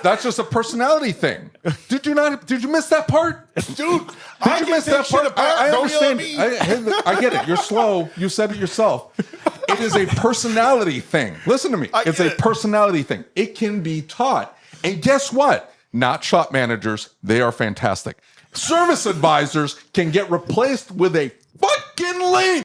That's just a personality thing. Did you miss that part? Dude, Did you miss that part? I understand. I get it. You're slow. You said it yourself. It is a personality thing. Listen to me. It's a personality thing. It can be taught. And guess what? Not shop managers. They are fantastic. Service advisors can get replaced with a fucking link.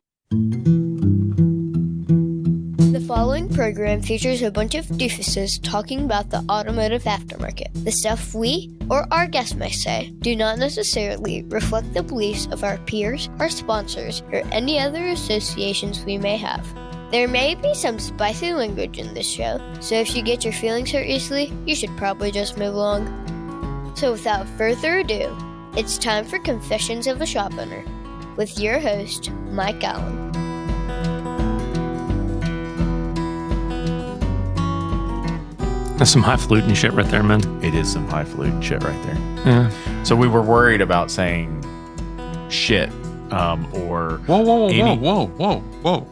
The following program features a bunch of doofuses talking about the automotive aftermarket. The stuff we or our guests may say do not necessarily reflect the beliefs of our peers, our sponsors, or any other associations we may have. There may be some spicy language in this show, so if you get your feelings hurt easily, you should probably just move along. So without further ado, it's time for Confessions of a Shop Owner with your host, Mike Allen. That's some highfalutin shit right there, man. It is some highfalutin shit right there. Yeah. So we were worried about saying shit or Whoa.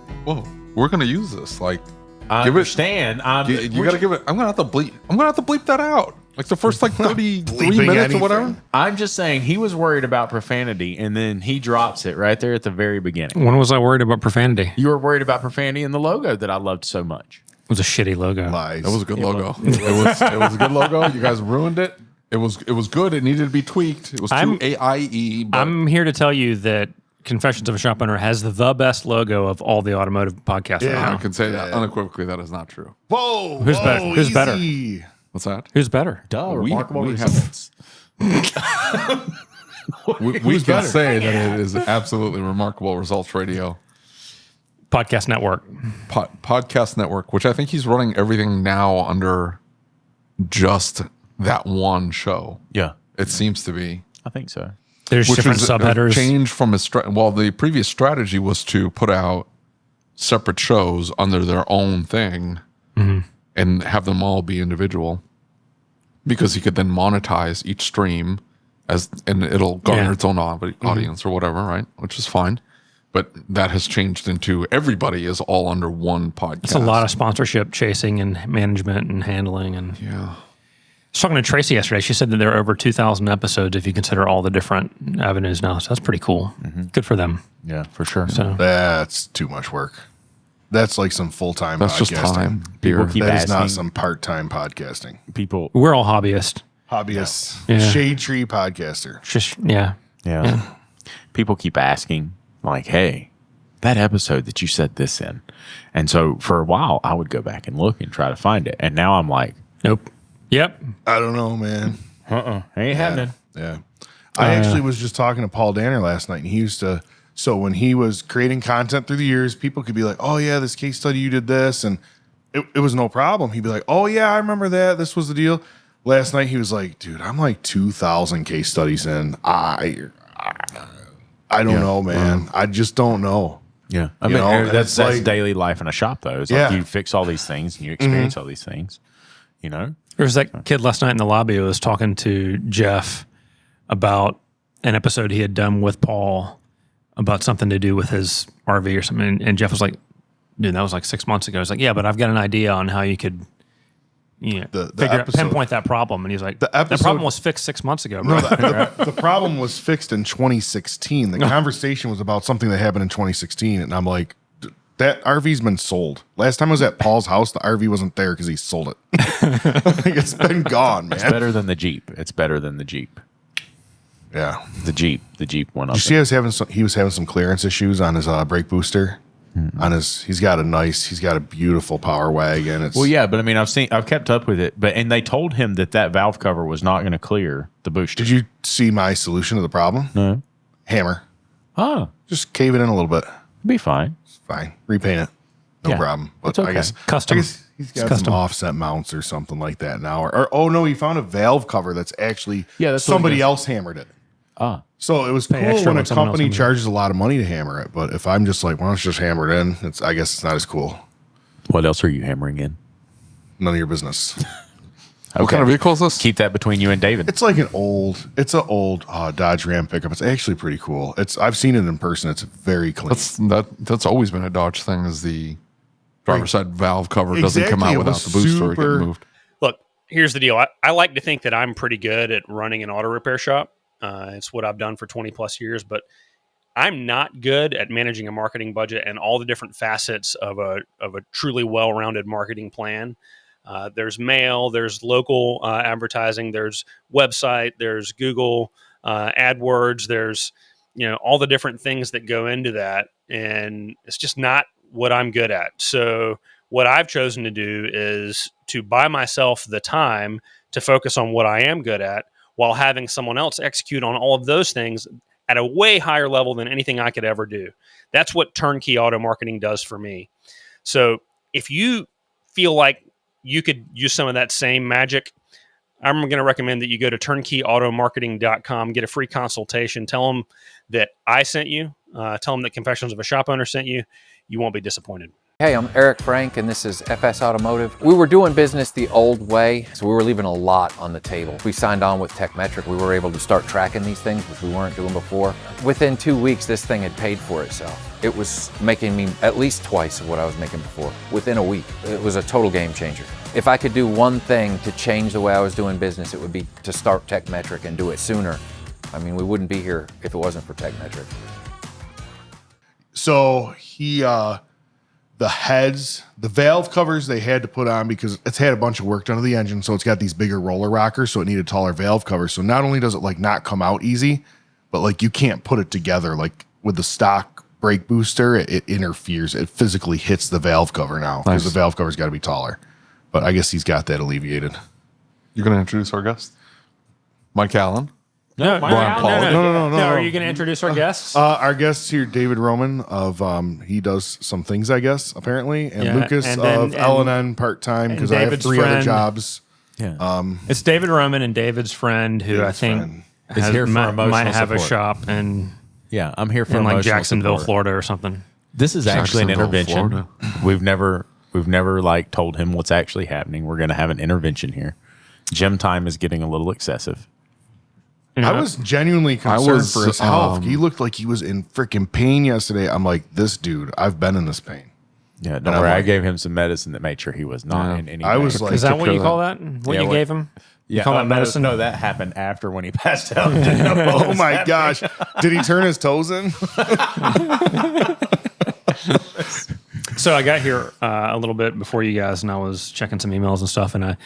We're gonna use this. Like, I understand. You gotta give it. I'm gonna have to bleep that out. Like the first 33 minutes or whatever. I'm just saying he was worried about profanity, and then he drops it right there at the very beginning. When was I worried about profanity? You were worried about profanity in the logo that I loved so much. It was a shitty logo. Lies. It was a good logo. It was a good logo. You guys ruined it. It was good. It needed to be tweaked. It was too AIE. I'm here to tell you that Confessions of a Shop Owner has the best logo of all the automotive podcasts. Yeah, I can say that unequivocally. That is not true. Whoa. Who's better? Who's better? What's that? Who's better? Duh. Remarkable results. We can say that it is absolutely remarkable results radio. Podcast Network. Podcast Network, which I think he's running everything now under just that one show. Yeah. It seems to be. I think so. There's Which different is subheaders. a change from his the previous strategy was to put out separate shows under their own thing and have them all be individual, because he could then monetize each stream and it'll garner its own audience or whatever, right? Which is fine. But that has changed into everybody is all under one podcast. It's a lot of sponsorship chasing and management and handling. And Yeah. I was talking to Tracy yesterday. She said that there are over 2,000 episodes if you consider all the different avenues now. So that's pretty cool. Good for them. Yeah, for sure. So That's too much work. That's like some full-time That's podcasting. just time. People keep That is not asking. some part-time podcasting. People. we're all hobbyists. Hobbyist. Yeah. Shade tree podcaster. Just yeah. People keep asking, like, hey, that episode that you said this in. And so for a while, I would go back and look and try to find it. And now I'm like, Nope. Yep. I don't know, man. ain't happening. Yeah. I actually was just talking to Paul Danner last night, and he used to, so when he was creating content through the years, people could be like, oh yeah, this case study, you did this. And it was no problem. He'd be like, oh yeah, I remember that. This was the deal. Last night he was like, dude, I'm like 2,000 case studies in. I don't know, man. I just don't know. Yeah. I You mean, know, that's it's like- daily life in a shop, though. It's Yeah. like you fix all these things and you experience all these things, you know? There was that kid last night in the lobby who was talking to Jeff about an episode he had done with Paul about something to do with his RV or something. And Jeff was like, dude, that was like 6 months ago. I was like, yeah, but I've got an idea on how you could pinpoint that problem. And he's like, that problem was fixed 6 months ago, bro. No, the problem was fixed in 2016. The conversation was about something that happened in 2016. And I'm like, that RV's been sold. Last time I was at Paul's house, the RV wasn't there because he sold it. Like, it's been gone, man. It's better than the Jeep. It's better than the Jeep. Yeah. The Jeep went up. Did you see he was having some clearance issues on his brake booster? He's got a beautiful power wagon. Well, yeah, but I mean, I've kept up with it, and they told him that valve cover was not going to clear the booster. Did you see my solution to the problem? No. Hammer. Oh, Just cave it in a little bit. be fine. It's fine. Repaint it. No Yeah, problem. But it's okay. I guess Custom. he's got some offset mounts or something like that now. Or oh no, he found a valve cover that's actually that's what somebody it is. else hammered it. So it was cool extra when a when someone else company hammered it. charges a lot of money to hammer it. But if I'm just like, well, let's just hammer it in, I guess it's not as cool. What else are you hammering in? None of your business. What kind of vehicle is this? Keep that between you and David. It's like an old Dodge Ram pickup. It's actually pretty cool. I've seen it in person. It's very clean. That's always been a Dodge thing. Is the driver's side valve cover doesn't come Exactly, out it without was the booster super- getting moved. Look, here's the deal. I like to think that I'm pretty good at running an auto repair shop. It's what I've done for 20 plus years, but I'm not good at managing a marketing budget and all the different facets of a truly well-rounded marketing plan. There's mail, there's local advertising, there's website, there's Google AdWords, there's all the different things that go into that, and it's just not what I'm good at. So what I've chosen to do is to buy myself the time to focus on what I am good at while having someone else execute on all of those things at a way higher level than anything I could ever do. That's what turnkey auto marketing does for me. So if you feel like you could use some of that same magic, I'm going to recommend that you go to turnkeyautomarketing.com, get a free consultation, tell them that I sent you, tell them that Confessions of a Shop Owner sent you. You won't be disappointed. Hey, I'm Eric Frank, and this is FS Automotive. We were doing business the old way, so we were leaving a lot on the table. We signed on with Techmetric. We were able to start tracking these things, which we weren't doing before. Within 2 weeks, this thing had paid for itself. It was making me at least twice of what I was making before, within a week. It was a total game changer. If I could do one thing to change the way I was doing business, it would be to start Techmetric and do it sooner. I mean, we wouldn't be here if it wasn't for Techmetric. So the heads, the valve covers they had to put on because it's had a bunch of work done to the engine. So it's got these bigger roller rockers. So it needed taller valve covers. So not only does it like not come out easy, but like you can't put it together. Like with the stock brake booster, it interferes. It physically hits the valve cover now because the valve cover's got to be taller. But I guess he's got that alleviated. You're going to introduce our guest? Mike Allen. No, Brian Paul. No. Are you going to introduce our guests? Our guest here, David Roman of he does some things, I guess, apparently, and Yeah, Lucas and then- of LNN part time because I have David's 3 other friend. jobs. Yeah. It's David Roman and David's friend, who David's I think friend. Is here for might emotional have a support. shop in Yeah, I'm here for like emotional Jacksonville, support. Florida, or something. This is actually an Jacksonville, intervention. Florida. We've never like told him what's actually happening. We're going to have an intervention here. Gym time is getting a little excessive. I was genuinely concerned was, for his health. He looked like he was in freaking pain yesterday. I'm like, this dude, I've been in this pain. Yeah, And don't I'm worry. I like- gave him some medicine that made sure he was not in any. I was pain. like, Is that what you that. call that? What Yeah, you what- gave him? You yeah, call that medicine? No, that happened after when he passed out. oh my gosh, did he turn his toes in? So I got here a little bit before you guys, and I was checking some emails and stuff, and I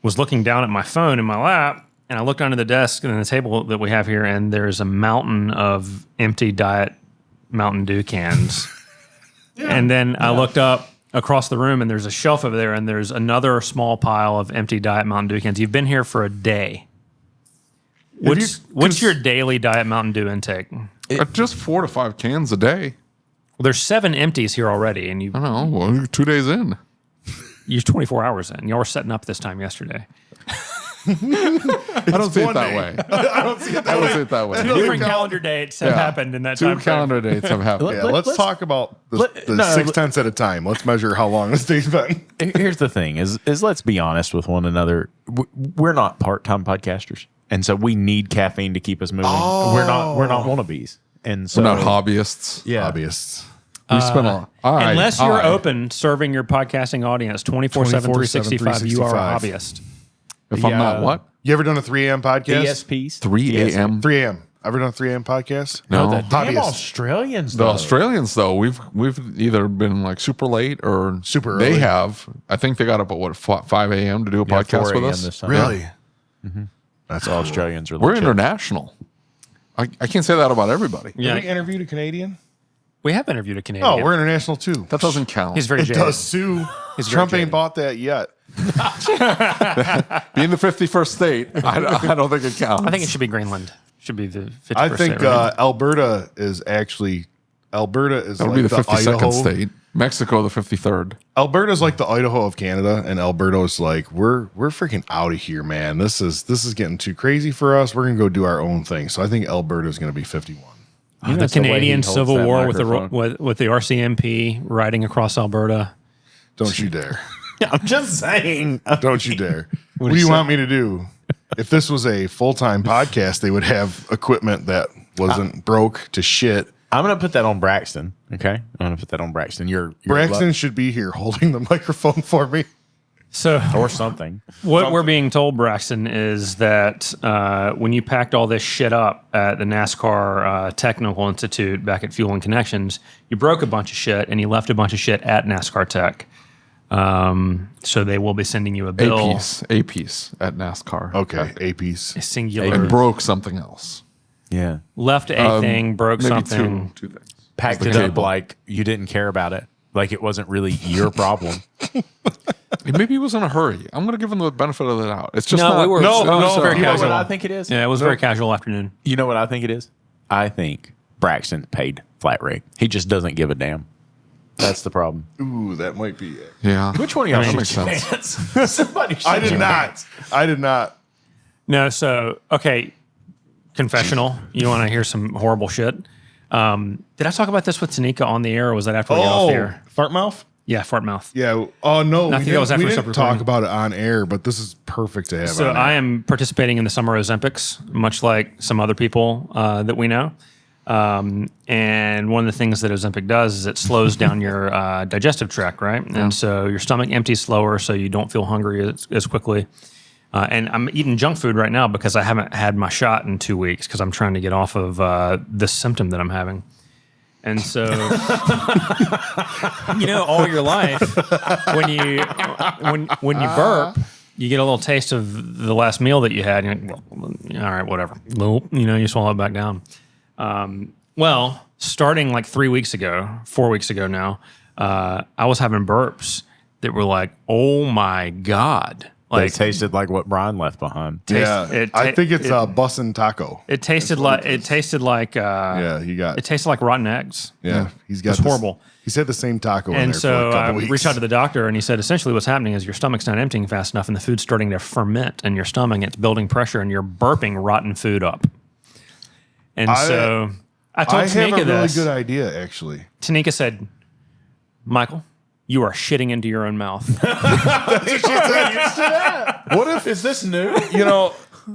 was looking down at my phone in my lap, and I looked under the desk and the table that we have here, and there's a mountain of empty Diet Mountain Dew cans. And then I looked up across the room, and there's a shelf over there, and there's another small pile of empty Diet Mountain Dew cans. You've been here for a day. What's your daily Diet Mountain Dew intake? Well, Just 4 to 5 cans a day. there's 7 empties here already, and I don't know. Well, you're 2 days in. you're 24 hours in. Y'all were setting up this time yesterday. I don't see it one that day. way. I don't see it I that don't see way. it that way. Different calendar dates have happened in that 2 time frame. calendar dates have happened. Yeah, let's talk about the 6/10 at a time. Let's measure how long this day's been. Here's the thing: is let's be honest with one another. We're not part-time podcasters, and so we need caffeine to keep us moving. We're not wannabes, and so We're not hobbyists. Yeah, Hobbyists. We spend all right, Unless you're all right. open serving your podcasting audience 24/7, 365, you are a 365. hobbyist. If I'm not what? You ever done a 3 a.m. podcast? ESPs, 3 a.m. 3 a.m. Ever done a 3 a.m. podcast? No. The damn Hobbyists. Australians. The though. Australians, though, we've either been like super late or Super They early. have. I think they got up at 5 a.m. to do a Yeah, podcast 4 with a.m. us. this time. Really? That's all Australians are. We're legit. international. I can't say that about everybody. Yeah, Have we interviewed a Canadian? we have interviewed a Canadian. Oh, we're international too. That doesn't count. He's very It jaded. does too. He's very Trump ain't jaded. bought that yet. Being the 51st state, I don't think it counts. I think it should be Greenland. Should be the 51st I think state, right? Alberta is like that would be the 52nd Idaho. state. Mexico, the 53rd. Alberta's like the Idaho of Canada, and Alberta's like we're freaking out of here, man. This is getting too crazy for us. We're gonna go do our own thing. So I think Alberta's gonna be 51. You know, the it's way he Canadian holds Civil that War with the microphone. with the RCMP riding across Alberta. Don't you dare! I'm just saying. Don't you dare! What do you want me to do? If this was a full-time podcast, they would have equipment that wasn't broke to shit. I'm gonna put that on Braxton. Okay, I'm gonna put that on Braxton. You're Braxton should be here holding the microphone for me. So or something. what we're being told, Braxton, is that when you packed all this shit up at the NASCAR Technical Institute back at Fuel and Connections, you broke a bunch of shit and you left a bunch of shit at NASCAR Tech. So they will be sending you a bill. A piece at NASCAR. Okay, a piece. A singular. And broke something else. Yeah. Left a thing, broke Maybe something. two things. Packed it up like you didn't care about it. Like it wasn't really your problem. Maybe he was in a hurry. I'm going to give him the benefit of the doubt. It's just No, not. we were. No, it was no, very You know casual. what I think it is? Yeah, it was a very casual afternoon. You know what I think it is? I think Braxton paid flat rate. He just doesn't give a damn. That's the problem. Ooh, that might be it. Yeah. Which one of y'all That shit makes your sense. pants? Somebody I shit did your not. pants. I did not. No, so okay. Confessional. You want to hear some horrible shit? Did I talk about this with Tanika on the air, or was that after we got off the air? fart mouth? Yeah, fart mouth. Yeah. Oh, no. I think that was after we we didn't stopped talk recording. about it on air, but this is perfect to have So on air. I am participating in the Summer Ozempics, much like some other people that we know. And one of the things that Ozempic does is it slows down your digestive tract, right? And so your stomach empties slower, so you don't feel hungry as quickly. And I'm eating junk food right now because I haven't had my shot in 2 weeks because I'm trying to get off of this symptom that I'm having. And so, all your life, when you burp, you get a little taste of the last meal that you had. And you're like, well, all right, whatever. You swallow it back down. Well, starting like 4 weeks ago now, I was having burps that were like, oh my God. They Like tasted like what Brian left behind. I think it's a bussin' taco. it tasted like Yeah, you got it tasted like rotten eggs. Yeah, he's got It's horrible. He's had the same taco in And there so for a I couple weeks. reached out to the doctor, and he said essentially what's happening is your stomach's not emptying fast enough, and the food's starting to ferment in your stomach. It's building pressure, and you're burping rotten food up. And so I told I have a Tanika really this. good idea, actually. Tanika said, "Michael, you are shitting into your own mouth." What if Is this new?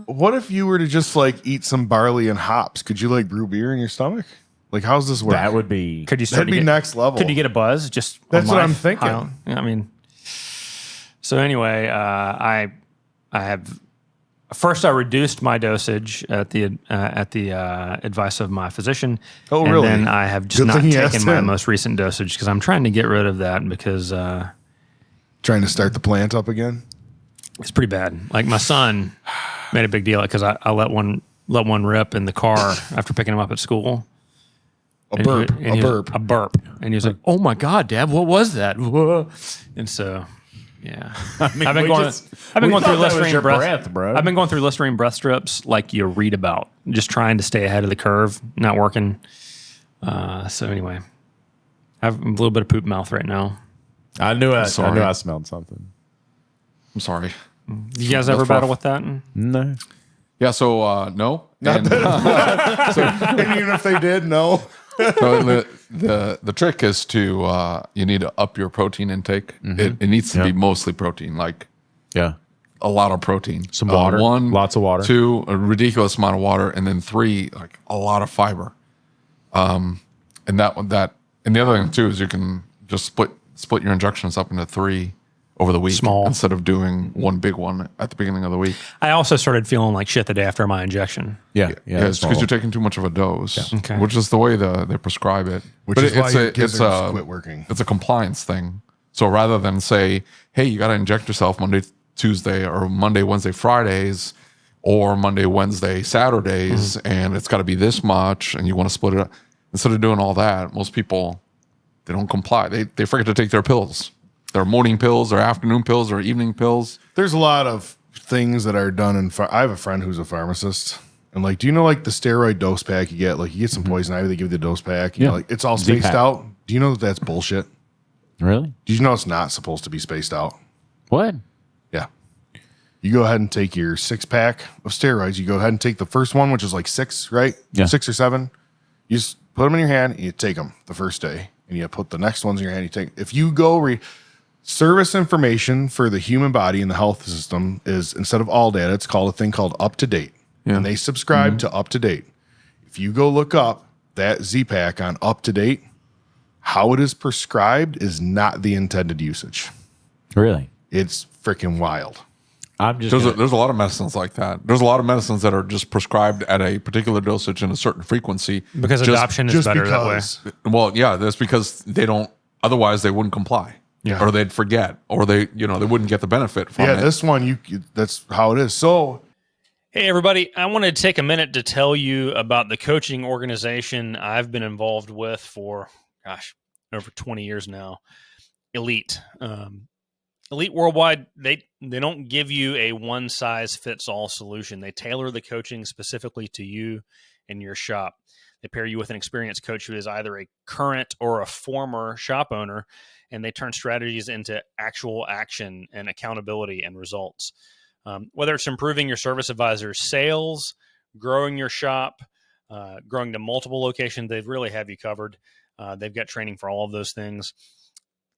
what if you were to just like eat some barley and hops? Could you like brew beer in your stomach? Like, how's this work? That would be. Could you start That'd to be get, next level. Could you get a buzz? Just on That's what I'm life? thinking. I mean, so anyway, I have first I reduced my dosage at the advice of my physician. Oh, and really? then I have just Good not thing you taken asked my him. most recent dosage because I'm trying to get rid of that because Trying to start the plant up again? it's pretty bad. Like my son made a big deal because I let one rip in the car after picking him up at school. A burp. A burp. And he was like, "Oh my God, Dad, what was that?" And so, yeah, I've been we going. just- I've been we going through thought that was Listerine your breath, breath, bro. I've been going through Listerine breath strips like you read about, just trying to stay ahead of the curve. Not working. So anyway, I have a little bit of poop mouth right now. I knew I smelled something. I'm sorry. You guys ever That's battle rough. with that? No. Yeah. So no. And, And even if they did, no. so the trick is to you need to up your protein intake. It needs to be mostly protein, like Yeah. a lot of protein. Some water. One, Lots of water. 2, a ridiculous amount of water, and then 3, like a lot of fiber. And and the other thing too is you can just split your injections up into 3 over the week, Small. instead of doing one big one at the beginning of the week. I also started feeling like shit the day after my injection. Yeah. Yeah, it's because you're taking too much of a dose, Okay. which is the way they prescribe it. Which But is why your it's gizzards quit working. It's a compliance thing. So rather than say, hey, you got to inject yourself Monday, Tuesday, or Monday, Wednesday, Fridays, or Monday, Wednesday, Saturdays, and it's got to be this much, and you want to split it up. Instead of doing all that, most people, they don't comply. They forget to take their pills. Their morning pills, their afternoon pills, their evening pills. There's a lot of things that are done in. I have a friend who's a pharmacist, and like, do you know like the steroid dose pack you get? Like, you get some poison ivy, they give you the dose pack. You know, like it's all spaced Z-pack. out. Do you know that that's bullshit? Really? Did you know it's not supposed to be spaced out? What? Yeah. You go ahead and take your 6-pack of steroids. You go ahead and take the first one, which is like 6, right? Yeah. 6 or 7. You just put them in your hand and you take them the first day, and you put the next ones in your hand. You take. If you go service information for the human body and the health system is, instead of all data, it's called a thing called Up to Date, and they subscribe to Up to Date. If you go look up that Z-Pack on Up to Date, how it is prescribed is not the intended usage. Really? It's freaking wild. I'm just There's a lot of medicines like that. There's a lot of medicines that are just prescribed at a particular dosage and a certain frequency. Because adoption is better that way. Well, yeah, that's because they don't. Otherwise, they wouldn't comply, or they'd forget, or they wouldn't get the benefit from it. This one, that's how it is. So, hey everybody, I wanted to take a minute to tell you about the coaching organization I've been involved with for, over 20 years now. Elite. Elite Worldwide, they don't give you a one-size-fits-all solution. They tailor the coaching specifically to you and your shop. They pair you with an experienced coach who is either a current or a former shop owner, and they turn strategies into actual action and accountability and results. Whether it's improving your service advisor's sales, growing your shop, growing to multiple locations, they really have you covered. They've got training for all of those things.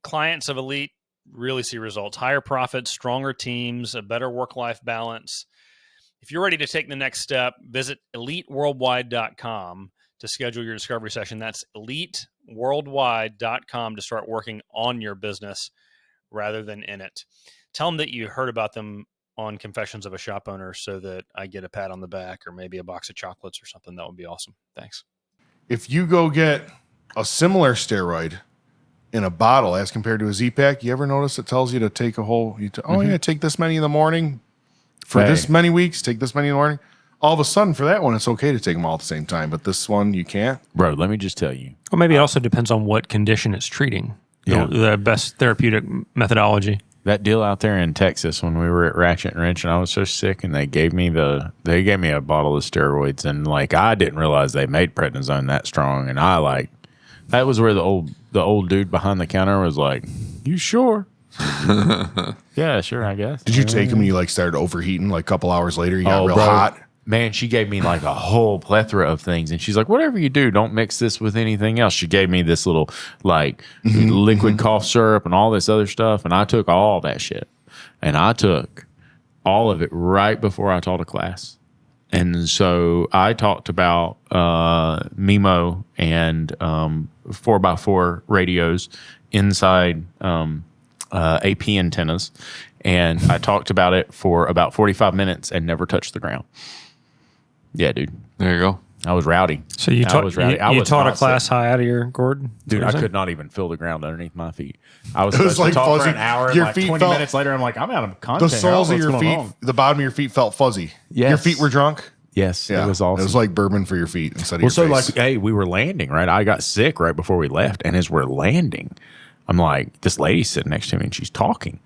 Clients of Elite really see results, higher profits, stronger teams, a better work-life balance. If you're ready to take the next step, visit eliteworldwide.com to schedule your discovery session. That's eliteworldwide.com to start working on your business rather than in it. Tell them that you heard about them on Confessions of a Shop Owner so that I get a pat on the back or maybe a box of chocolates or something. That would be awesome. Thanks. if you go get a similar steroid in a bottle as compared to a Z-Pack, you ever notice it tells you to take a whole, take this many in the morning for this many weeks, take this many in the morning. All of a sudden, for that one, it's okay to take them all at the same time, but this one, you can't. Bro, let me just tell you. Well, maybe it also depends on what condition it's treating. Yeah. The best therapeutic methodology. That deal out there in Texas when we were at Ratchet and Wrench and I was so sick and they gave me a bottle of steroids and like I didn't realize they made prednisone that strong and that was where the old dude behind the counter was like, "You sure?" Yeah, sure, I guess. Did you take them and you started overheating a couple hours later? You got real hot. Man, she gave me a whole plethora of things. And she's like, whatever you do, don't mix this with anything else. She gave me this little liquid cough syrup and all this other stuff. And I took all that shit. And I took all of it right before I taught a class. And so I talked about MIMO and 4x4 radios inside AP antennas. And I talked about it for about 45 minutes and never touched the ground. Yeah, dude. There you go. I was rowdy. So you taught a class high out of your gourd? Dude, I could not even feel the ground underneath my feet. I was supposed to talk for an hour and 20 minutes later, I'm I'm out of content. The soles of your feet, the bottom of your feet felt fuzzy. Yes. Your feet were drunk? Yes, yeah, it was awesome. It was like bourbon for your feet instead of your face. Hey, we were landing, right? I got sick right before we left. And as we're landing, I'm like, this lady's sitting next to me and she's talking.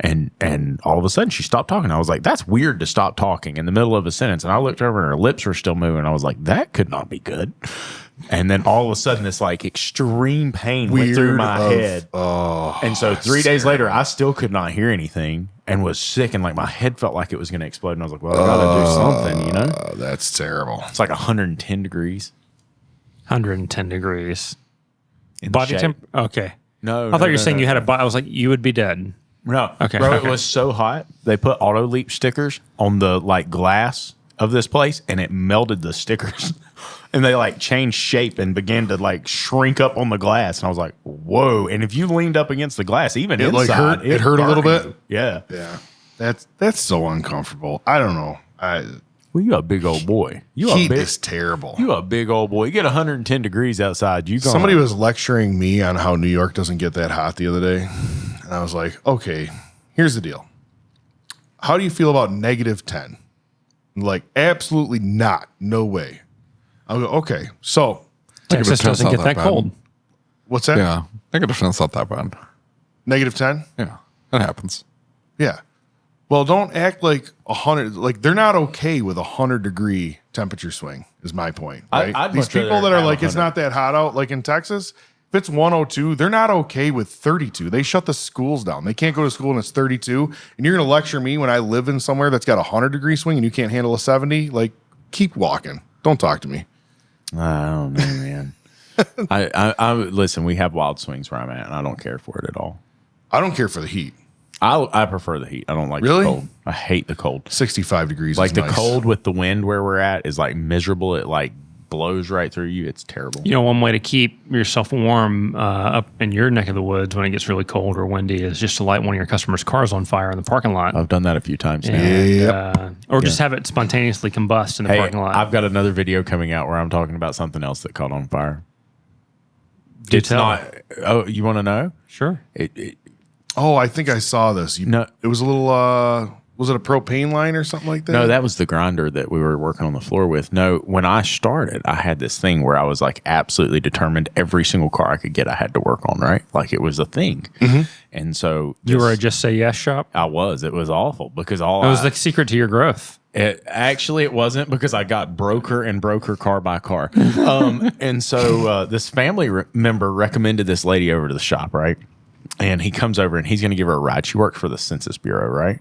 And all of a sudden she stopped talking. I was like, that's weird to stop talking in the middle of a sentence. And I looked over and her lips were still moving. I was like, that could not be good. And then all of a sudden this extreme pain went through my head. Oh, and so 3 days later, I still could not hear anything and was sick. And my head felt like it was going to explode. And I was like, well, I got to do something, That's terrible. It's 110 degrees. 110 degrees. In Body temp? Okay. No. I thought you were saying you had a body. I was like, you would be dead. No. Okay. Bro, okay. It was so hot. They put auto leap stickers on the glass of this place and it melted the stickers. And they changed shape and began to shrink up on the glass. And I was like, whoa. And if you leaned up against the glass, even inside, it hurt a little bit. Yeah. Yeah. That's so uncomfortable. I don't know. Well, you a big old boy. Heat is terrible. You a big old boy. You get 110 degrees outside. Somebody was lecturing me on how New York doesn't get that hot the other day. And I was like, okay, here's the deal. How do you feel about -10? Absolutely not. No way. I'll go, okay. So Texas doesn't get that cold. What's that? Yeah. -10's not that bad. -10? Yeah. That happens. Yeah. Well, don't act like 100. They're not okay with 100-degree temperature swing. Is my point. Right? I'd These people that are it's not that hot out, in Texas. If it's 102, they're not okay with 32. They shut the schools down. They can't go to school and it's 32. And you're going to lecture me when I live in somewhere that's got a 100-degree swing and you can't handle a 70. Keep walking. Don't talk to me. I don't know, man. I listen. We have wild swings where I'm at, and I don't care for it at all. I don't care for the heat. I prefer the heat. I don't like the cold. I hate the cold. 65 degrees. The is nice. cold with the wind where we're at is miserable. It blows right through you. It's terrible. You know, one way to keep yourself warm up in your neck of the woods when it gets really cold or windy is just to light one of your customers' cars on fire in the parking lot. I've done that a few times now. And, or just have it spontaneously combust in the parking lot. I've got another video coming out where I'm talking about something else that caught on fire. Do It's tell. not. Oh, you want to know? Sure. Oh, I think I saw this. No. It was a little, was it a propane line or something like that? No, that was the grinder that we were working on the floor with. No, when I started, I had this thing where I was like absolutely determined every single car I could get, I had to work on, right? Like it was a thing. And so You were a Just Say Yes shop? I was. It was awful because It was the secret to your growth. It wasn't because I got broker car by car. And so this family member recommended this lady over to the shop, right? And he comes over and he's going to give her a ride. She worked for the Census Bureau, right?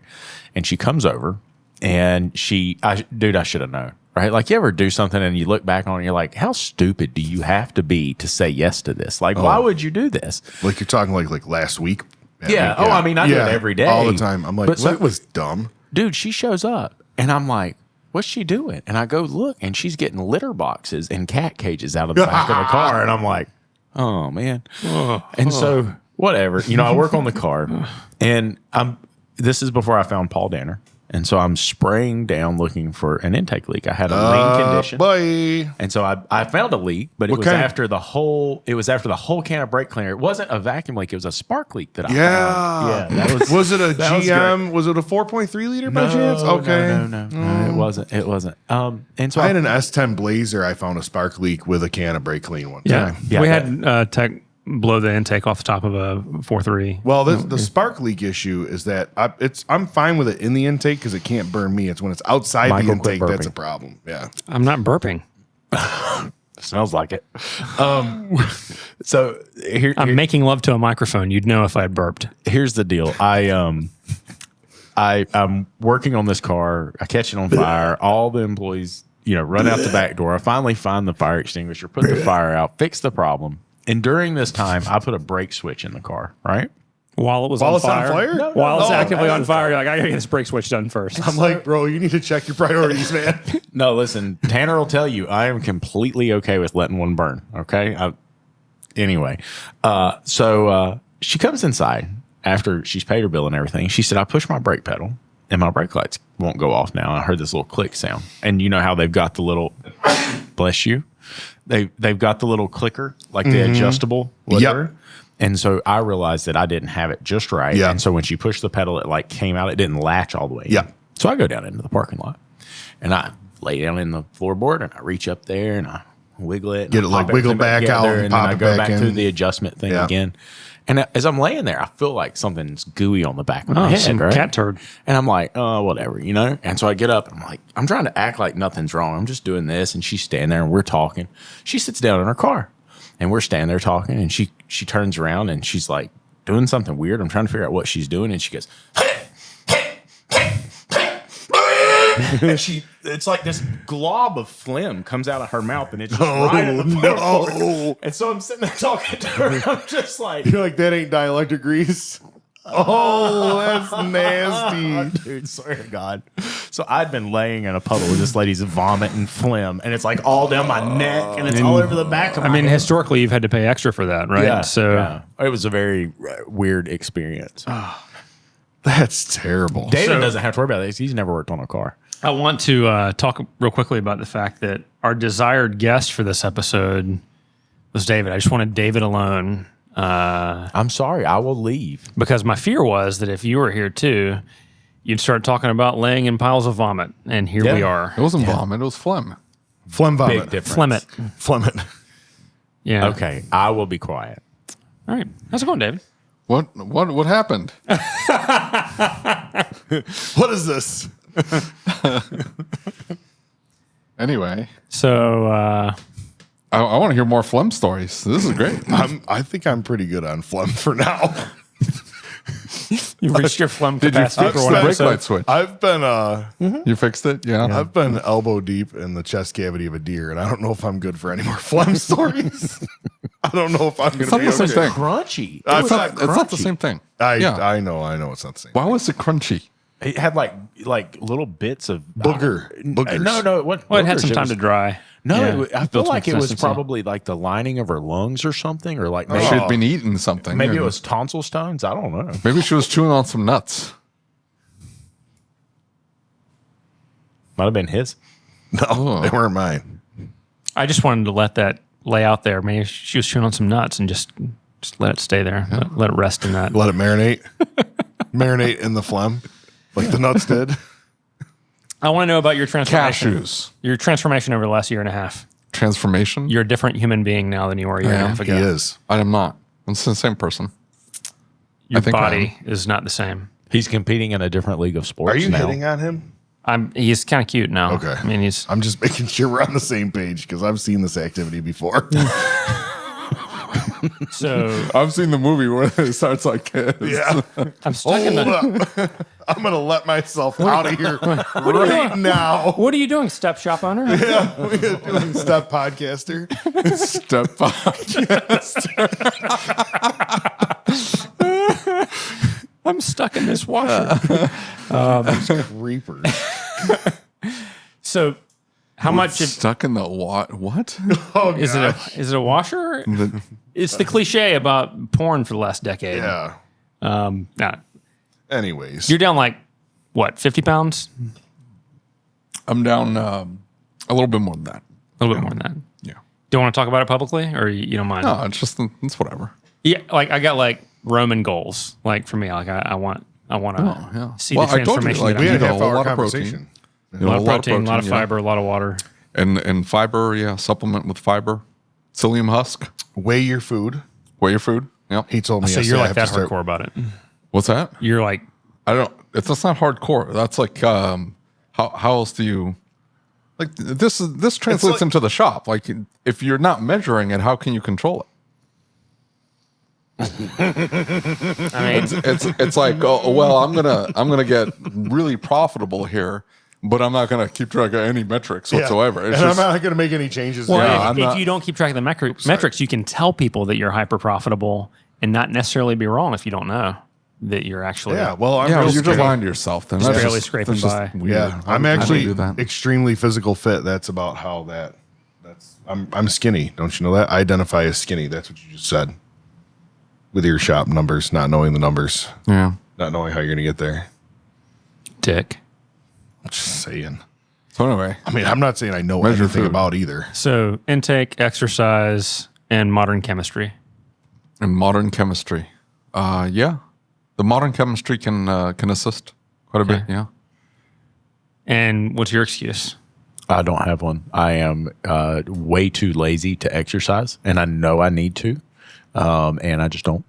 And she comes over and I should have known, right? Like you ever do something and you look back on it and you're like, how stupid do you have to be to say yes to this? Like, why would you do this? Like you're talking like last week. Yeah. Oh, I mean, I do it every day. All the time. I'm like, But so- that was dumb. Dude, she shows up and I'm like, what's she doing? And I go look and she's getting litter boxes and cat cages out of the back of the car. And I'm like, oh man. And so whatever, I work on the car and this is before I found Paul Danner. And so I'm spraying down looking for an intake leak. I had a lean condition. Boy. And so I found a leak, but it was after the whole can of brake cleaner. It wasn't a vacuum leak, it was a spark leak that I found. Yeah. That Was it a that was GM? Was it a 4.3 liter by chance? Okay. No, it wasn't. It wasn't. And so I had an S10 Blazer. I found a spark leak with a can of brake clean one time. Yeah, we had tech blow the intake off the top of a 4.3. Well, the spark leak issue is that I'm fine with it in the intake because it can't burn me. It's when it's outside Michael, the quit intake that's burping. a problem. Yeah. I'm not burping. Smells like it. So I'm making love to a microphone. You'd know if I had burped. here's the deal. I'm working on this car. I catch it on fire. All the employees, run out the back door. I finally find the fire extinguisher, put the fire out, fix the problem. And during this time, I put a brake switch in the car, right? While it was While on it's on fire? fire? No, while it's actively on fire, you're like, I gotta get this brake switch done first. I'm like, bro, you need to check your priorities, man. No, listen, Tanner will tell you I am completely okay with letting one burn. Okay. Anyway, so she comes inside after she's paid her bill and everything. She said, I pushed my brake pedal and my brake lights won't go off now. I heard this little click sound. And you know how they've got the little, bless you, they've got the little clicker, like the adjustable, whatever. Yep. And so I realized that I didn't have it just right. Yeah. And so when she pushed the pedal, it like came out. It didn't latch all the way. Yeah. In. So I go down into the parking lot and I lay down in the floorboard and I reach up there and I wiggle it. Get it, like, pop wiggle everything back back out together, and and then pop I it go back back through in. the adjustment thing Yeah. again. And as I'm laying there, I feel like something's gooey on the back of my head, some right? cat turd. And I'm like, oh, whatever, And so I get up and I'm like, I'm trying to act like nothing's wrong. I'm just doing this. And she's standing there and we're talking. She sits down in her car and we're standing there talking. And she turns around and she's like doing something weird. I'm trying to figure out what she's doing. And she goes, and it's like this glob of phlegm comes out of her mouth and it's just right in the no. And so I'm sitting there talking to her. And I'm just like, You're like, that ain't dielectric grease. Oh, that's nasty. dude, swear to God. So I'd been laying in a puddle with this lady's vomit and phlegm, and it's like all down my neck, and it's all over the back of my head. Historically, you've had to pay extra for that, right? Yeah, So yeah. It was a very weird experience. That's terrible. David doesn't have to worry about this. He's never worked on a car. I want to talk real quickly about the fact that our desired guest for this episode was David. I just wanted David alone I'm sorry. I will leave. because my fear was that if you were here too, you'd start talking about laying in piles of vomit. And here we are. It wasn't vomit, it was phlegm. Phlegm Big vomit. difference. Phlegm it. Phlegm it. Yeah. Okay, I will be quiet. All right. How's it going, David? What happened? What is this? Anyway, So, I want to hear more phlegm stories. This is great. I think I'm pretty good on phlegm for now. you reached your phlegm Did you capacity fix for one the brake episode. light switch? I've been You fixed it? Yeah. I've been elbow deep in the chest cavity of a deer, and I don't know if I'm good for any more phlegm stories. I don't know if I'm going to not be the same okay. thing. Crunchy. It's not the same thing. I Yeah. know it's not the same. Why was it crunchy? It had like little bits of Boogers. No, it wasn't. Well, it had boogers. some time was- to dry. No, Yeah. I feel Built like it was consistency. probably like the lining of her lungs or something, or like She maybe, had been eating something. maybe it and was tonsil stones. I don't know. Maybe she was chewing on some nuts. Might have been his. No, they weren't mine. I just wanted to let that lay out there. Maybe she was chewing on some nuts and just let it stay there. Let it rest in that. Let it marinate. Marinate in the phlegm like the nuts did. I want to know about your transformation. Cashews. Your transformation over the last year and a half. Transformation? You're a different human being now than you were a year and a half He ago. is. I am not. I'm the same person. Your think I body is not the same. He's competing in a different league of sports. Are you now. hitting on him? He's kind of cute now. Okay. I mean, he's I'm just making sure we're on the same page because I've seen this activity before. so I've seen the movie where it starts like kids. Yeah. I'm stuck in the. Hold up. I'm going to let myself out of here right now. What are you doing, step shop owner? Yeah, we're doing Step Podcaster. Step podcast. I'm stuck in this washer. Reapers. So, how much of, Stuck in the what? Oh, is gosh. it a washer? It's the cliche about porn for the last decade. Yeah. Nah, Anyways. you're down like what, 50 pounds? I'm down a little bit more than that. A little bit more than that. Yeah. Do you want to talk about it publicly, or you don't mind? No, it's whatever. Yeah, like I got like Roman goals. Like for me, like I want to yeah. see Well, the I told you, transformation. like, that we I'm had a You doing. know, a half-hour lot of conversation. You a know, lot of protein, a lot of yeah. fiber, a lot of water. And fiber, yeah, supplement with fiber. Psyllium husk. Weigh your food. Weigh your food. Yep. He told me So yesterday you're I like have that to start- hardcore about it. What's that? You're like, I don't. That's not hardcore. That's like how else do you like this? This translates like- into the shop. Like if you're not measuring it, how can you control it? I mean, It's like oh well, I'm gonna get really profitable here, but I'm not gonna keep track of any metrics Yeah. whatsoever. It's and just, I'm not going to make any changes. well, Yeah, if, I'm if not- you don't keep track of the metrics, you can tell people that you're hyper profitable and not necessarily be wrong if you don't know that you're actually. Yeah, well, I'm yeah, real you're just scared. lying to yourself. Then Just That's barely scraping that's just by. weird. Yeah, I'm I don't actually do that. extremely physical fit. That's about how that's I'm skinny. Don't you know that? I identify as skinny. That's what you just said. With your shop numbers, not knowing the numbers, Yeah. not knowing how you're going to get there. Dick. Just saying. So anyway, I mean, I'm not saying I know Measure anything food. about either. So intake, exercise, and modern chemistry. in modern chemistry, yeah, the modern chemistry can assist quite a bit. Yeah. And what's your excuse? I don't have one. I am way too lazy to exercise, and I know I need to, and I just don't.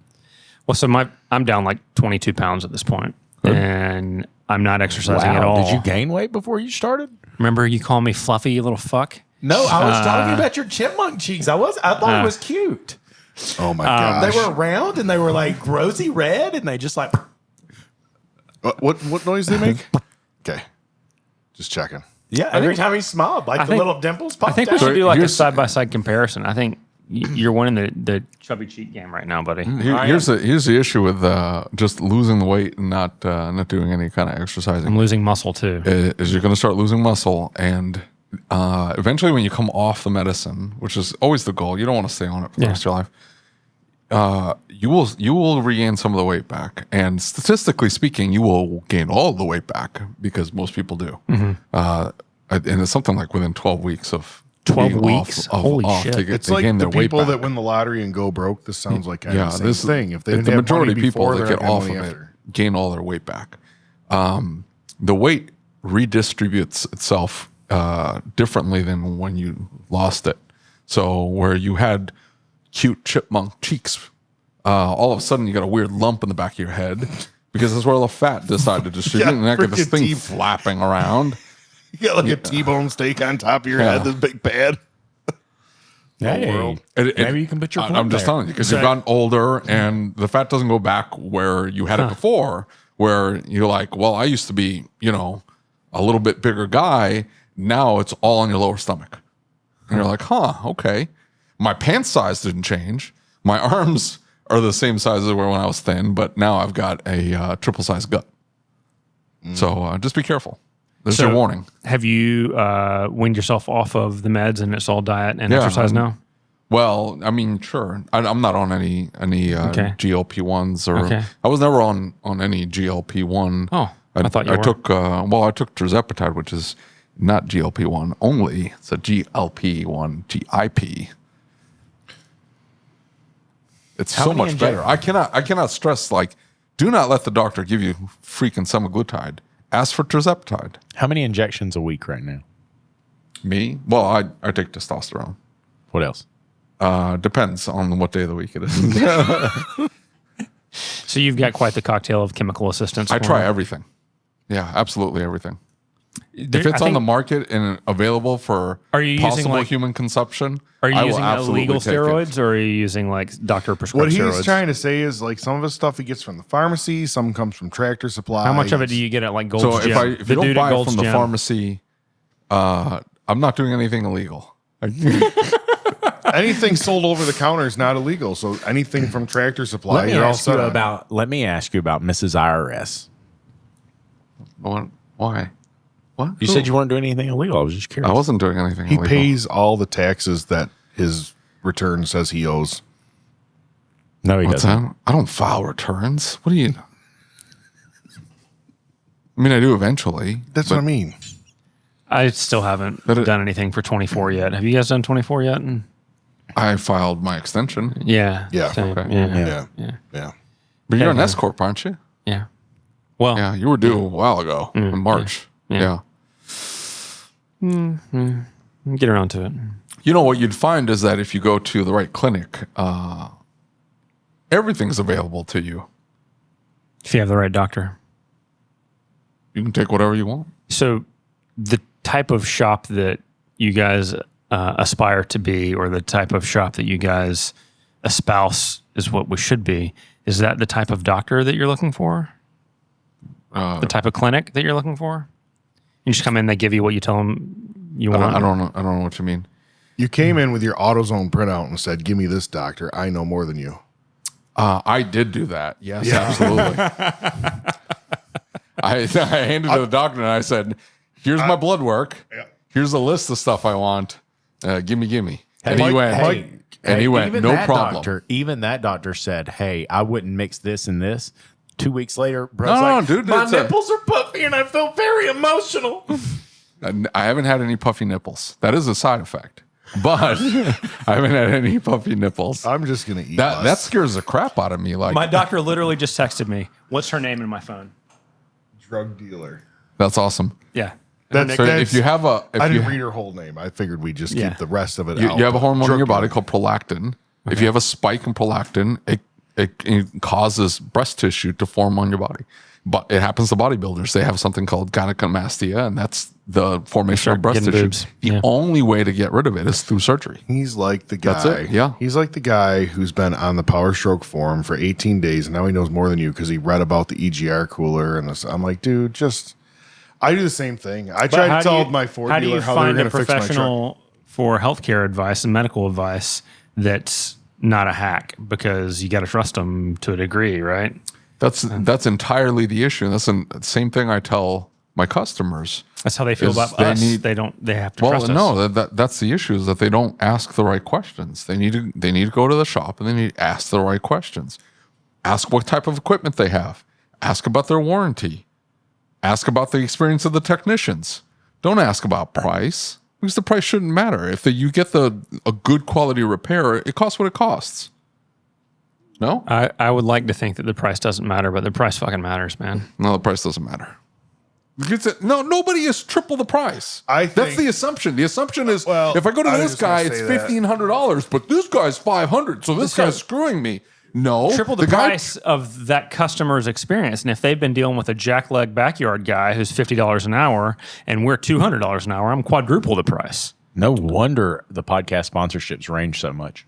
Well, so I'm down like 22 pounds at this point, and I'm not exercising at all. Did you gain weight before you started? Remember you call me fluffy, you little fuck? No, I was talking about your chipmunk cheeks. I thought it was cute. Oh my gosh. They were round and they were like rosy red, and they just like. What noise they make? Okay. Just checking. Yeah, every time he smiled, like I the think- little dimples popped I think we out. should do like a here's- side by side comparison. I think you're winning the chubby cheek game right now, buddy. Here's the issue with just losing the weight and not doing any kind of exercising. I'm losing muscle too. Is you're going to start losing muscle, and eventually, when you come off the medicine, which is always the goal, you don't want to stay on it for the rest of your life. You will regain some of the weight back, and statistically speaking, you will gain all the weight back because most people do. And it's something like within 12 weeks of 12 being weeks? Holy shit. It's they like gain the their weight people back. that win the lottery and go broke. This sounds like kind of the same this thing. If they the didn't have majority money of people before, that they're get not gonna off have of money it after. gain all their weight back. The weight redistributes itself differently than when you lost it. So where you had cute chipmunk cheeks, all of a sudden you got a weird lump in the back of your head because that's where all the fat decided to distribute, Yeah, and I got this freaking thing teeth. flapping around. You got like a T-bone steak on top of your Yeah. head, this big pad. Hey, It- maybe you can put your. I'm just telling you because you've gotten older and the fat doesn't go back where you had it before, where you're like, well, I used to be, a little bit bigger guy. Now it's all on your lower stomach. And you're like, okay. My pant size didn't change. My arms are the same size as they were when I was thin, but now I've got a triple size gut. So just be careful. There's your warning. Have you weaned yourself off of the meds and it's all diet and exercise now? Well, I mean, sure. I'm not on any GLP-1s or I was never on any GLP-1. Oh, I thought you were. I took tirzepatide, which is not GLP-1 only. It's a GLP-1 GIP. It's so much better. I cannot stress, like, do not let the doctor give you freaking semaglutide. Ask for tirzepatide. How many injections a week right now? Me? Well, I take testosterone. What else? Depends on what day of the week it is. So you've got quite the cocktail of chemical assistance. I try everything. Yeah, absolutely everything. If it's on the market and available for possible human consumption, are you using illegal take steroids or are you using like doctor prescribed steroids? What he's trying to say is like some of his stuff he gets from the pharmacy, some comes from Tractor Supply. How much of it do you get at like Gold's So Gym? if you don't buy it from the pharmacy, I'm not doing anything illegal. Anything sold over the counter is not illegal. So anything from Tractor Supply, Let me ask you about Mrs. IRS. Why? What? You said you weren't doing anything illegal. I was just curious. I wasn't doing anything He illegal. pays all the taxes that his return says he owes. No, he What's doesn't. that? I don't file returns. What do you? I mean, I do eventually. That's what I mean. I still haven't done anything for 24 yet. Have you guys done 24 yet? I filed my extension. Yeah. Yeah. Same. Okay. Yeah. But you're an S corp, aren't you? Yeah. Well, Yeah, you were due a while ago in March. Yeah. get around to it. You know what you'd find is that if you go to the right clinic, everything's available to you. If you have the right doctor. You can take whatever you want. So the type of shop that you guys aspire to be, or the type of shop that you guys espouse is what we should be. Is that the type of doctor that you're looking for? The type of clinic that you're looking for? You just come in, they give you what you tell them you want. I don't know what you mean. You came in with your AutoZone printout and said, "Give me this, doctor. I know more than you." I did do that. Yes, absolutely. I handed it to the doctor and I said, "Here's my blood work. Here's a list of stuff I want. Gimme." And he went, "No problem." Even that doctor said, "Hey, I wouldn't mix this and this." 2 weeks later, No, dude, my nipples are puffy and I feel very emotional. I haven't had any puffy nipples. That is a side effect. But I haven't had any puffy nipples. I'm just gonna eat That scares the crap out of me. Like, My doctor literally just texted me, "What's her name in my phone?" drug dealer. that's awesome. Yeah. That's, So if you have a, I didn't read her whole name. I figured we'd just keep the rest of it out. you have a hormone in your Drug body dealer. called prolactin. If you have a spike in prolactin, it causes breast tissue to form on your body. But it happens to bodybuilders. They have something called gynecomastia, and that's the formation of breast getting tissue. boobs. The only way to get rid of it is through surgery. He's like the guy. That's it, yeah. He's like the guy who's been on the Power Stroke forum for 18 days, and now he knows more than you because he read about the EGR cooler. And this. I'm like, dude, I do the same thing. I try to tell my Ford how do dealer you how they're find going a to fix my truck. professional for healthcare advice and medical advice that's not a hack? Because you got to trust them to a degree, right? That's entirely the issue. That's the same thing I tell my customers. That's how they feel Is about they us. need- They have to Well, trust us. no, that's the issue is that they don't ask the right questions. They need to go to the shop and they need to ask the right questions. Ask what type of equipment they have. Ask about their warranty. Ask about the experience of the technicians. Don't ask about price because the price shouldn't matter. If you get a good quality repair, it costs what it costs. No? I would like to think that the price doesn't matter, but the price fucking matters, man. No, the price doesn't matter. Because nobody is triple the price. I That's think- the assumption. The assumption is Well, if I go to I was this just gonna guy, it's say that. $1,500, but this guy's $500, so this guy's screwing me. No, Triple the price of that customer's experience. And if they've been dealing with a jackleg backyard guy who's $50 an hour and we're $200 an hour, I'm quadruple the price. No wonder the podcast sponsorships range so much.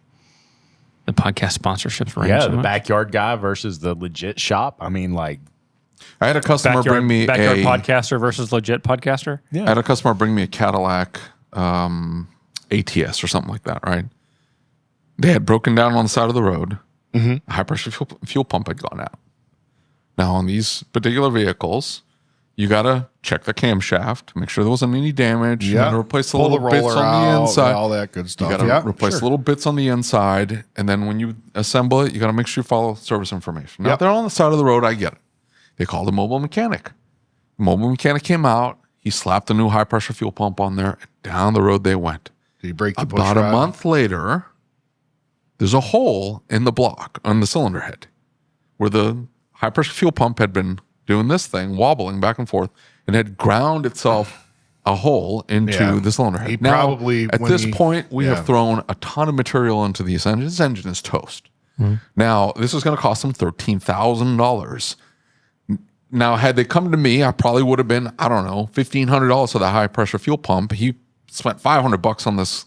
The podcast sponsorships range. Yeah, so the much. backyard guy versus the legit shop. I mean, like, I had a customer bring me backyard a podcaster versus legit podcaster. I had a customer bring me a Cadillac ATS or something like that. Right? They had broken down on the side of the road. A high pressure fuel pump had gone out. Now on these particular vehicles, you got to check the camshaft, make sure there wasn't any damage. You Yeah. got to replace the Pull little the bits roller on the out, inside. all that good stuff. You got to Yeah, replace sure. the little bits on the inside. And then when you assemble it, you got to make sure you follow service information. Now, Yep. if they're on the side of the road, I get it. They called a mobile mechanic. The mobile mechanic came out. He slapped a new high-pressure fuel pump on there. And down the road they went. Did you break the push About a rod? month later, there's a hole in the block on the cylinder head where the high-pressure fuel pump had been doing this thing, wobbling back and forth, and had ground itself a hole into Yeah. the cylinder head. He Now, probably, at when this he- point, we yeah. have thrown a ton of material into this engine. This engine is toast. Now, this is going to cost them $13,000. Now, had they come to me, I probably would have been, I don't know, $1,500 for the high pressure fuel pump. He spent $500 on this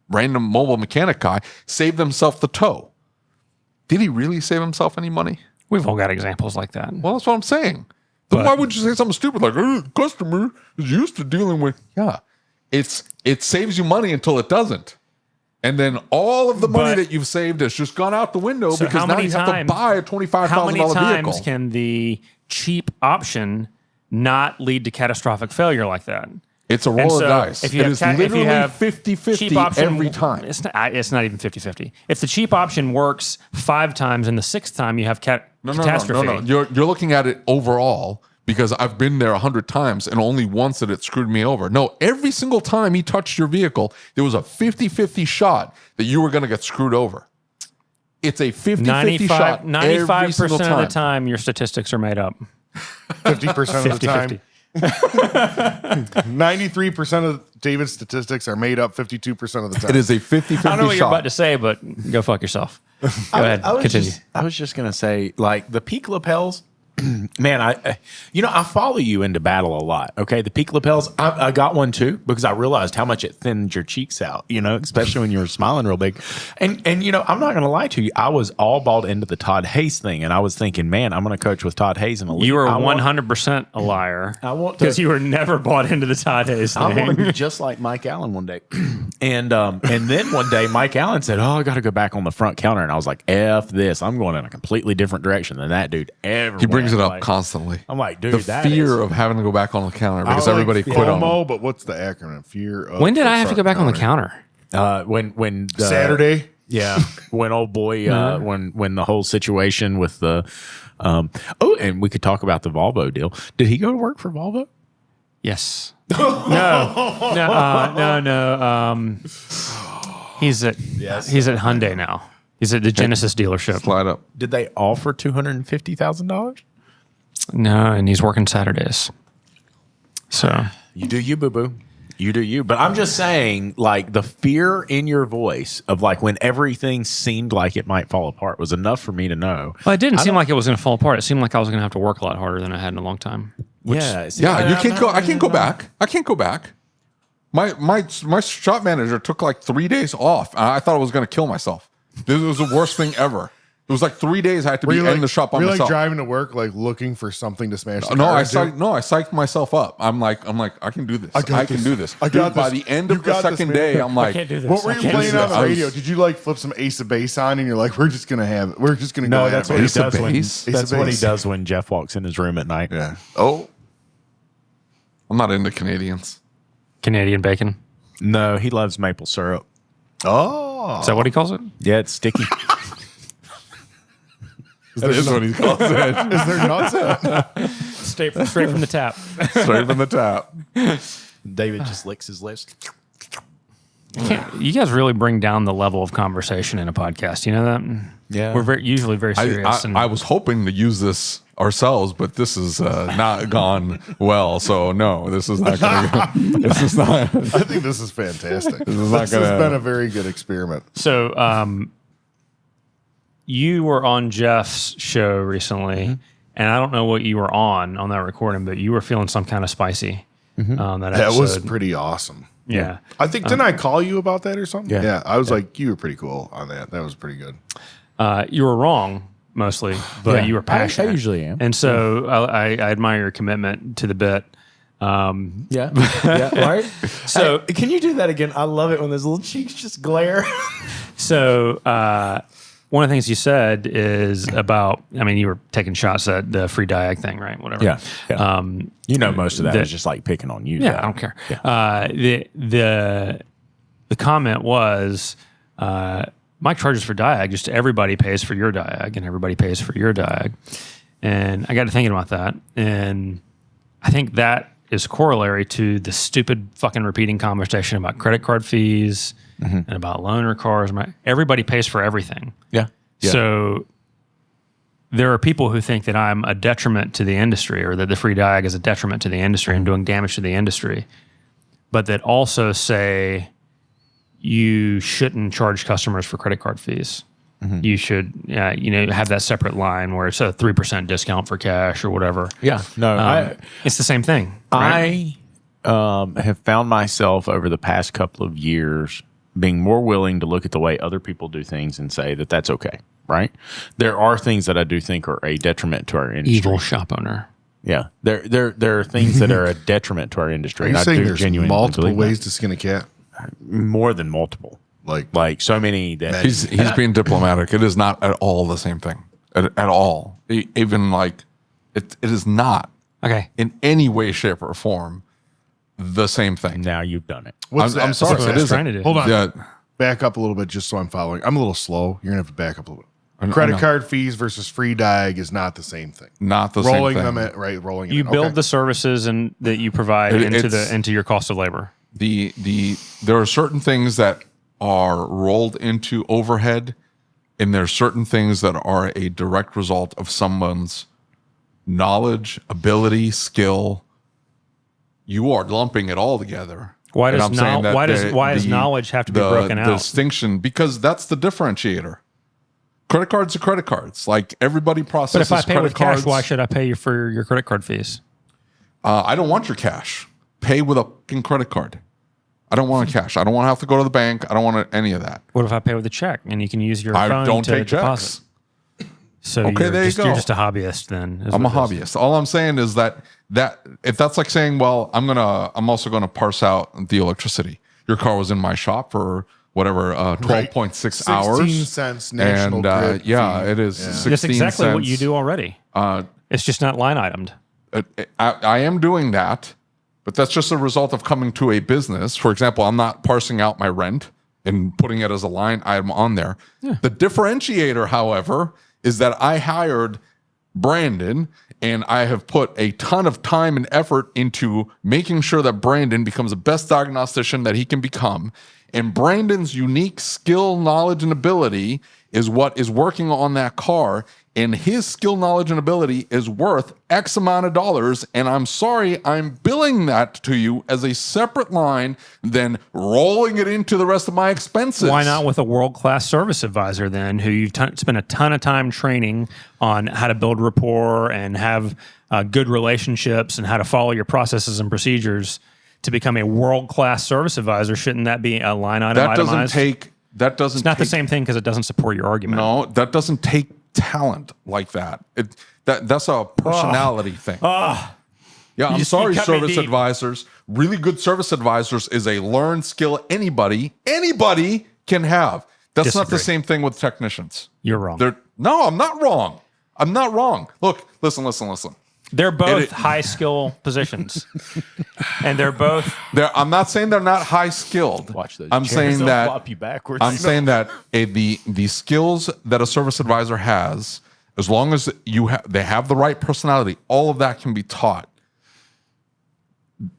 random mobile mechanic guy, saved himself the tow. Did he really save himself any money? We've all got examples like that. Well, that's what I'm saying. Then why would you say something stupid like, the customer is used to dealing with? Yeah, it saves you money until it doesn't. And then all of the money But- that you've saved has just gone out the window So because how now many you have to times- buy a $25,000 How many vehicle. times can the cheap option not lead to catastrophic failure like that? It's a And roll of so dice. if you It have is ca- if you literally have 50-50 cheap option every time. It's not even 50-50. If the cheap option works 5 times and the 6th time you have catastrophe. No. You're looking at it overall because I've been there 100 times and only once did it screwed me over. No, every single time he touched your vehicle, there was a 50-50 shot that you were going to get screwed over. It's a 50-50 shot 95% every of the time your statistics are made up. 50% of the time. 93% of David's statistics are made up 52% of the time. It is a 50-50 I don't know what you're shot. about to say, but go fuck yourself. Go ahead. Continue. I was just gonna say, like the peak lapels. Man, I follow you into battle a lot. Okay, the peak lapels, I got one too because I realized how much it thinned your cheeks out. Especially when you were smiling real big. And I'm not gonna lie to you, I was all bought into the Todd Hayes thing, and I was thinking, man, I'm gonna coach with Todd Hayes in a league. You are I want- 100% a liar. I want to- because you were never bought into the Todd Hayes I want to thing. be just like Mike Allen one day. And then one day Mike Allen said, I got to go back on the front counter. And I was like, F this. I'm going in a completely different direction than that dude ever He brings it went. up Like, constantly. I'm like, dude, the that fear is- of having to go back on the counter because I like everybody quit on him. FOMO, but what's the acronym? Fear of When did the I have to front go back on the counter? when Saturday. Yeah, when old boy, when the whole situation with the, and we could talk about the Volvo deal. Did he go to work for Volvo? Yes. No. He's at Hyundai now. He's at the Genesis dealership. Slide up. Did they offer $250,000? No, and he's working Saturdays. So You do you, boo boo. You do you. But I'm just saying, like, the fear in your voice of like when everything seemed like it might fall apart was enough for me to know. well, it didn't seem like it was going to fall apart. It seemed like I was going to have to work a lot harder than I had in a long time. Yeah, you can't go. I can't go back. I can't go back. My shop manager took like 3 days off. I thought I was going to kill myself. This was the worst thing ever. It was like 3 days I had to be in the shop by Were you myself. like driving to work, like looking for something to smash the No, car I into? psyched myself up. I'm like, I can do this. I got can this. do this. I got Dude, by this. the end You of the got this, second man. day, I'm like, Can't do this. What were I you can't playing do on the I was- radio? Did you like flip some Ace of Base on and you're like, we're just gonna have it. We're just gonna go. No, at that's it, what man. he Ace of does when Base? that's Ace of what he Base. does when Jeff walks in his room at night. Yeah. Oh, I'm not into Canadians. Canadian bacon. No, he loves maple syrup. oh. Is that what he calls it? Yeah, it's sticky. That is what he calls it. Is there nuts in it? Straight from the tap. Straight from the top. David just licks his lips. You guys really bring down the level of conversation in a podcast. You know that? Yeah. We're usually very serious. I was hoping to use this ourselves, but this has not gone well. So no, this is not going to go. This is not. I think this is fantastic. This is not has gonna- been a very good experiment. So, you were on Jeff's show recently, and I don't know what you were on that recording, but you were feeling some kind of spicy. On that That was episode. pretty awesome. Yeah. I think didn't I call you about that or something? Yeah. I was like, you were pretty cool on that. That was pretty good. You were wrong mostly, but Yeah. you were passionate. I usually am. And so I admire your commitment to the bit. Yeah. Right? So can you do that again? I love it when those little cheeks just glare. So one of the things you said is about, I mean, you were taking shots at the free diag thing, right? Whatever. Yeah. Most of that is just like picking on you. Yeah, I don't care. The comment was, Mike charges for diag, just everybody pays for your diag and everybody pays for your diag. And I got to thinking about that. And I think that is corollary to the stupid fucking repeating conversation about credit card fees and about loaner cars. Everybody pays for everything. Yeah. So there are people who think that I'm a detriment to the industry, or that the free diag is a detriment to the industry and doing damage to the industry, but that also say you shouldn't charge customers for credit card fees. You should, have that separate line where it's a 3% discount for cash or whatever. Yeah. No, it's the same thing. Right? I have found myself over the past couple of years being more willing to look at the way other people do things and say that that's okay. Right. There are things that I do think are a detriment to our industry. Evil shop owner. Yeah. There are things that are a detriment to our industry. Are you and saying I do there's genuinely multiple believe ways that. to skin a cat? More than multiple. Like so many that He's being diplomatic. It is not at all the same thing. At all. Even like it is not Okay. in any way, shape, or form the same thing. now you've done it. What's I'm that? sorry. That's what It I was isn't. trying to do. Hold on. Yeah. Back up a little bit just so I'm following. I'm a little slow. You're going to have to back up a little bit. I Credit know. card fees versus free diag is not the same thing. Not the Rolling same thing. them at, right? Rolling You it. build Okay. the services and that you provide into your cost of labor. There are certain things that are rolled into overhead, and there's certain things that are a direct result of someone's knowledge, ability, skill. You are lumping it all together. Why And does I'm saying that why does knowledge have to be broken The out? distinction, because that's the differentiator. Credit cards are credit cards. Like everybody But processes if I pay credit with cards. cash, why should I pay you for your credit card fees? I don't want your cash. Pay with a fucking credit card. I don't want cash. I don't want to have to go to the bank. I don't want any of that. What if I pay with a check and you can use your I phone don't to take deposit? checks. So Okay, you're there you just, you're go. just a hobbyist then. is I'm a what it is. hobbyist. All I'm saying is that if that's like saying, well, I'm also gonna parse out the electricity. Your car was in my shop for whatever 12.6 16 hours. cents national And grid yeah, fee. it is Yeah. 16 That's exactly what cents. you do already. It's just not line itemed. I am doing that, but that's just a result of coming to a business. For example, I'm not parsing out my rent and putting it as a line item on there. The differentiator, however, is that I hired Brandon, and I have put a ton of time and effort into making sure that Brandon becomes the best diagnostician that he can become. And Brandon's unique skill, knowledge, and ability is what is working on that car. And his skill, knowledge, and ability is worth X amount of dollars. And I'm sorry, I'm billing that to you as a separate line than rolling it into the rest of my expenses. Why not with a world-class service advisor then, who you've spent a ton of time training on how to build rapport and have good relationships and how to follow your processes and procedures to become a world-class service advisor? Shouldn't that be a line item That doesn't itemized? take. That doesn't. It's not the take- same thing because it doesn't support your argument. No, that doesn't take talent like that. That's a personality thing. Yeah, I'm just- sorry, you cut me service deep. advisors. Really good service advisors is a learned skill anybody can have. That's not the Disagree. same thing with technicians. You're wrong. No, I'm not wrong. I'm not wrong. Look, listen. They're both it- high skill positions, and they're both. I'm not saying they're not high skilled. Watch those. I'm chairs, saying they'll that flop you backwards. I'm saying that the skills that a service advisor has, as long as they have the right personality, all of that can be taught.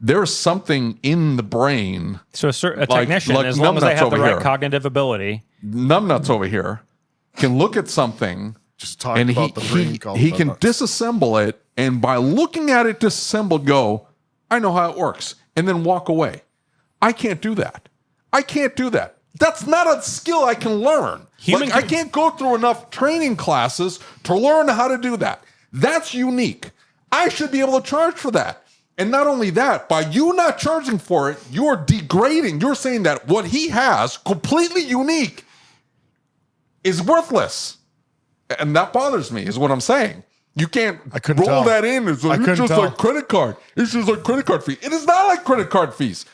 There's something in the brain. So a technician, like as long as they numbnuts have the over right here. cognitive ability, Numbnuts over here can look at something Just talk and about the brain called he can numbnuts. disassemble it, and by looking at it disassembled, go, I know how it works, and then walk away. I can't do that. That's not a skill I can learn. I can't go through enough training classes to learn how to do that. That's unique. I should be able to charge for that. And not only that, by you not charging for it, you're degrading. You're saying that what he has, completely unique, is worthless. And that bothers me, is what I'm saying. You can't couldn't roll tell. that in as I it's couldn't just tell. like credit card. It's just like credit card fee. It is not like credit card fees.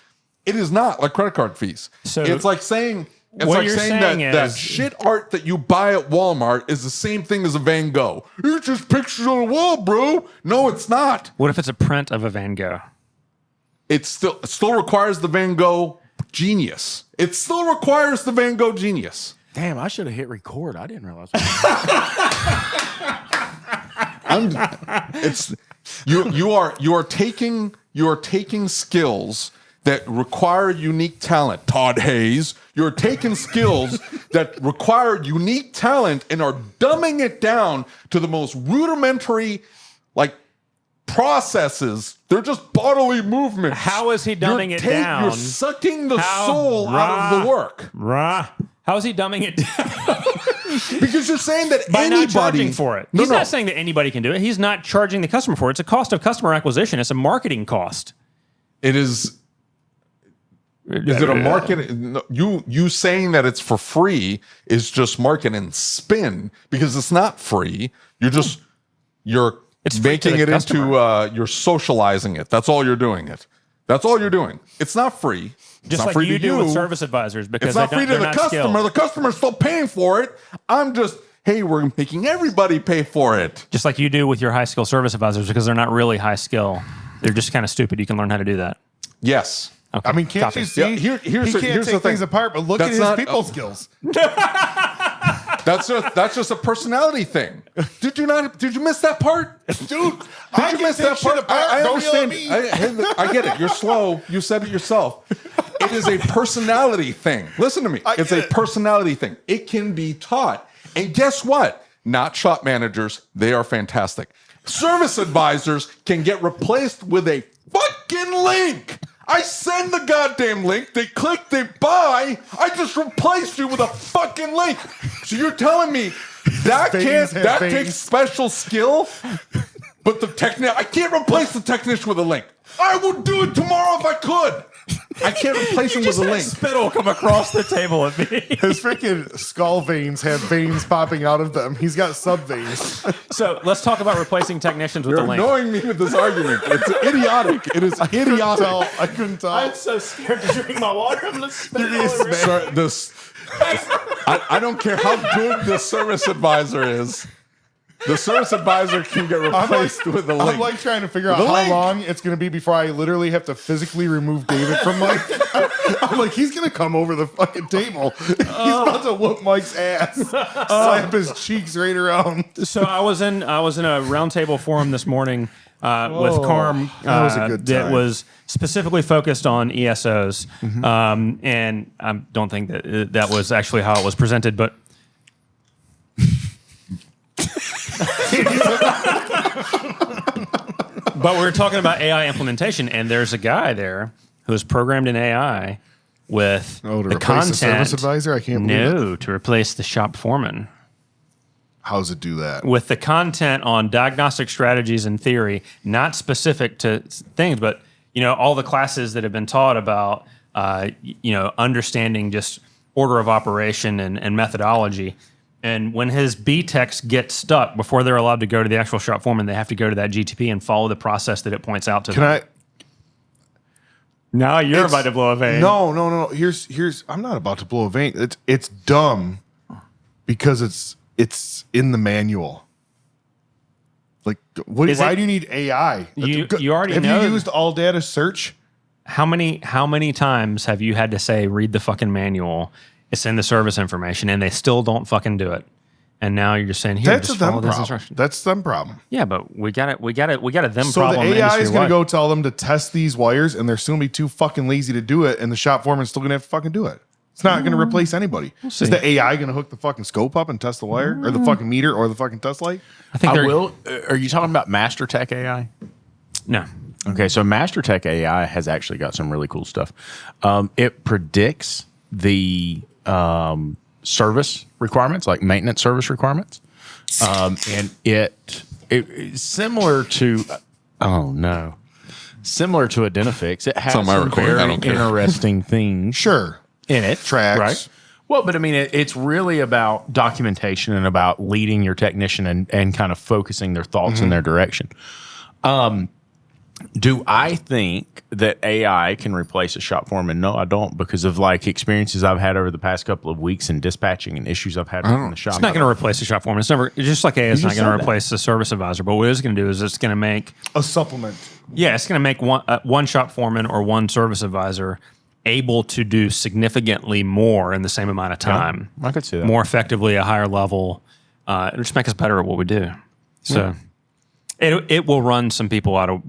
It is not like credit card fees. So- it's like saying It's What like you're saying saying that is- shit art that you buy at Walmart is the same thing as a Van Gogh. It's just pictures on a wall, bro. No, it's not. What if it's a print of a Van Gogh? It still requires the Van Gogh genius. It still requires the Van Gogh genius. Damn, I should have hit record. I didn't realize. You are taking skills that require unique talent. Todd Hayes, you're taking skills that require unique talent and are dumbing it down to the most rudimentary, like, processes. They're just bodily movements. How is he dumbing it down? You're sucking the soul out of the work. How is he dumbing it down? Because you're saying that By anybody not charging for it. No, He's no. not saying that anybody can do it. He's not charging the customer for it. It's a cost of customer acquisition. It's a marketing cost. It is. Is it a market? No, you saying that it's for free is just marketing spin because it's not free. You're It's free to making the it customer. into you're socializing it. That's all you're doing. That's all you're doing. It's not free. It's Just not like free you to do with service advisors because It's not free to they're the not customer. skilled. The customer's still paying for it. I'm just, hey, we're making everybody pay for it. Just like you do with your high skill service advisors because they're not really high skill. They're just kind of stupid. You can learn how to do that. Yes. Okay. I mean, can't Copy. you see? Yeah, here's he the- can't here's the take things thing. apart, but look at That's his not- people skills. That's just a personality thing. Did you miss that part? Dude, Did you miss that part? I understand. I get it. You're slow. You said it yourself. It is a personality thing. Listen to me. It's a personality thing. It can be taught. And guess what? Not shop managers. They are fantastic. Service advisors can get replaced with a fucking link. I send the goddamn link. They click, they buy. I just replaced you with a fucking link. So you're telling me that takes special skill? But I can't replace the technician with a link. I would do it tomorrow if I could. I can't replace him with a link. Spittle come across the table at me. His freaking skull veins have veins popping out of them. He's got sub veins. So let's talk about replacing technicians with You're the link. annoying me with this argument. It's idiotic. It is idiotic. I couldn't tell. so scared to drink my water. I'm going to spit You're gonna spit. Sir, I don't care how good the service advisor is. The service advisor can get replaced with a link. I'm like trying to figure out The how link. long it's going to be before I literally have to physically remove David from Mike. I'm like, he's going to come over the fucking table. He's about to whoop Mike's ass, slap his cheeks right around. So I was in a roundtable forum this morning with Carm that was a good that time. was specifically focused on ESOs, and I don't think that was actually how it was presented, but. But we were talking about AI implementation, and there's a guy there who is programmed in AI with Oh, to the replace content. the service advisor? I can't believe No, to replace the shop foreman. How does it do that? With the content on diagnostic strategies and theory, not specific to things, but all the classes that have been taught about understanding just order of operation and methodology. And when his B techs get stuck before they're allowed to go to the actual shop foreman, they have to go to that GTP and follow the process that it points out to Can them. Now you're It's- about to blow a vein. No. Here's. I'm not about to blow a vein. It's dumb because it's in the manual. Like, why do you need AI? You already have know- you used all data search? How many times have you had to say, read the fucking manual? It's in the service information, and they still don't fucking do it. And now you're just saying, here, That's a just follow them this problem. instruction. That's them problem. Yeah, but we got a them So problem. the AI is going to industry-wide. go tell them to test these wires, and they're still going to be too fucking lazy to do it, and the shop foreman's still going to have to fucking do it. It's not going to replace anybody. see. Is the AI going to hook the fucking scope up and test the wire, or the fucking meter, or the fucking test light? I think I they're will. Are you talking about Master Tech AI? no. Okay, so Master Tech AI has actually got some really cool stuff. It predicts the service requirements, like maintenance service requirements, and it similar to similar to Identifix. It has It's on my some recording, I very don't care. interesting things Sure. in it. Tracks. Right? Well, but I mean, it's really about documentation and about leading your technician and kind of focusing their thoughts in their direction. Do I think that AI can replace a shop foreman? No, I don't, because of like experiences I've had over the past couple of weeks in dispatching and issues I've had in the shop. It's not going to replace the shop foreman. It's never, just like AI is not going to replace the service advisor. But what it's going to do is it's going to make A supplement. Yeah, it's going to make one shop foreman or one service advisor able to do significantly more in the same amount of time. I could see that. More effectively, a higher level. It'll just make us better at what we do. So it will run some people out of.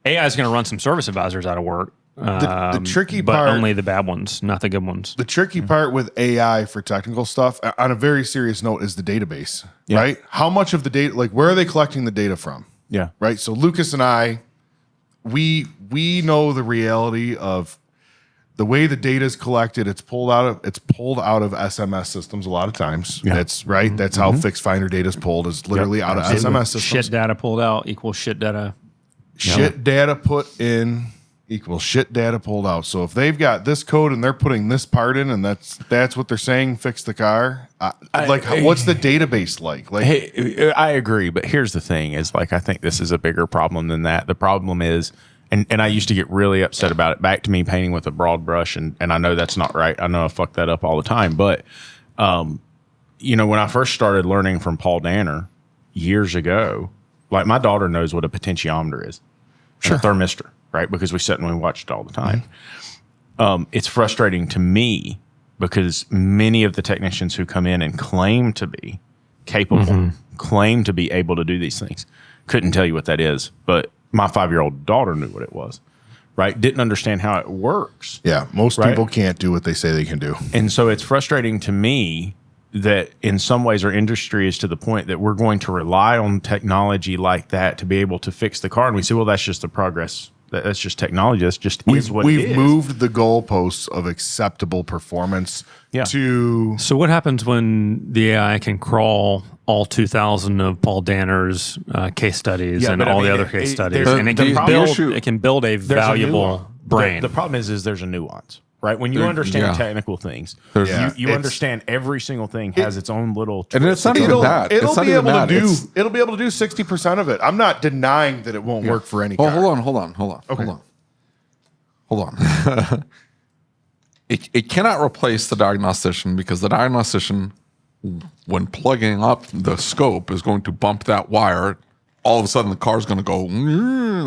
AI is going to run some service advisors out of work. The tricky but part, only the bad ones, not the good ones. the tricky part with AI for technical stuff, on a very serious note, is the database. Right? How much of the data? Like, where are they collecting the data from? Yeah. Right. So Lucas and I, we know the reality of the way the data is collected. It's pulled out of SMS systems a lot of times. Yeah. That's right. That's how fixed finder data is pulled. Is literally out of SMS systems. Shit data pulled out equals shit data. Shit data put in equals shit data pulled out. So if they've got this code and they're putting this part in, and that's what they're saying, fix the car. What's the database like? Like, Hey, I agree, but here's the thing: is like I think this is a bigger problem than that. The problem is, and I used to get really upset about it. Back to me painting with a broad brush, and I know that's not right. I know I fuck that up all the time, but when I first started learning from Paul Danner years ago, like my daughter knows what a potentiometer is, and a thermistor, right? Because we sit and we watch it all the time. It's frustrating to me because many of the technicians who come in and claim to be capable, claim to be able to do these things, couldn't tell you what that is. But my 5-year-old daughter knew what it was, right? Didn't understand how it works. yeah, most people can't do what they say they can do. And so it's frustrating to me that in some ways our industry is to the point that we're going to rely on technology like that to be able to fix the car. And we say, well, that's just the progress. That's just technology. That's just is what it We've is. moved the goalposts of acceptable performance to So what happens when the AI can crawl all 2,000 of Paul Danner's case studies and but I all mean, the other case studies, there's- and it the can problem- build it can build a There's a valuable nuance. brain. The problem is there's a nuance, right? When you understand technical things, you understand every single thing has its own little twist. And it's not even that. It'll It's not be even able to that. do. It's- It'll be able to do 60% of it. I'm not denying that it won't work for any. Oh, car. hold on. It cannot replace the diagnostician because the diagnostician, when plugging up the scope, is going to bump that wire. All of a sudden, the car's going to go.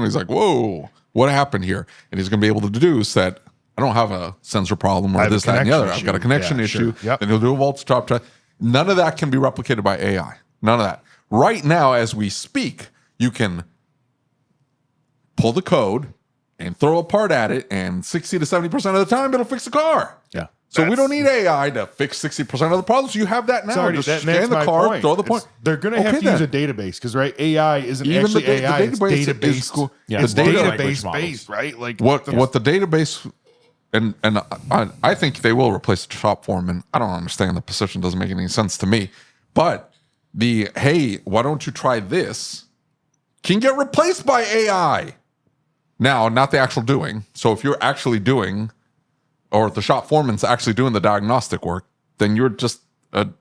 He's like, "Whoa, what happened here?" And he's going to be able to deduce that I don't have a sensor problem or have a this, that, and the other. connection I've got a issue. connection Yeah, issue. sure. Yep. Then he'll do a voltage drop check. None of that can be replicated by AI. None of that. Right now, as we speak, you can pull the code and throw a part at it, and 60 to 70% of the time, it'll fix the car. Yeah. So we don't need AI to fix 60% of the problems. You have that now. Sorry, Just that's scan the my car, point. throw the point. They're going to have to use a database because AI isn't actually AI. It's database. cool. Yeah, It's the data database language models. based, right? Like What the database, and I think they will replace the shop foreman. I don't understand the position. Doesn't make any sense to me. But hey, why don't you try this? Can get replaced by AI. Now, not the actual doing. So if you're actually doing, or if the shop foreman's actually doing the diagnostic work, then you're just an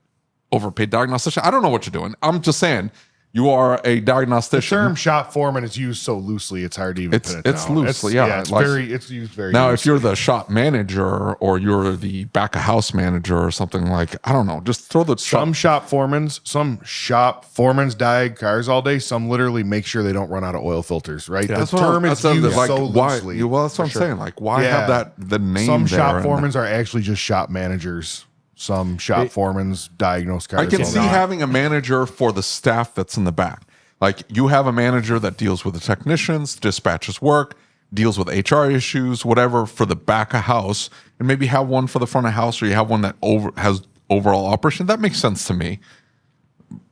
overpaid diagnostician. I don't know what you're doing. I'm just saying you are a the diagnostician. term shop foreman is used so loosely, it's hard to even pin it It's down. loosely, yeah. It's Like- it's used very. Now, loosely. if you're the shop manager or you're the back of house manager or something like, I don't know, just throw the some shop foremans diag cars all day. Some literally make sure they don't run out of oil filters. Right, the term is used so loosely. Well, that's what I'm saying. Like, why have the name? Some there shop and- foremans are actually just shop managers. Some shop foremans diagnose cars. I can all see day. having a manager for the staff that's in the back. Like, you have a manager that deals with the technicians, dispatches work, deals with HR issues, whatever, for the back of house, and maybe have one for the front of house, or you have one that has overall operation. That makes sense to me.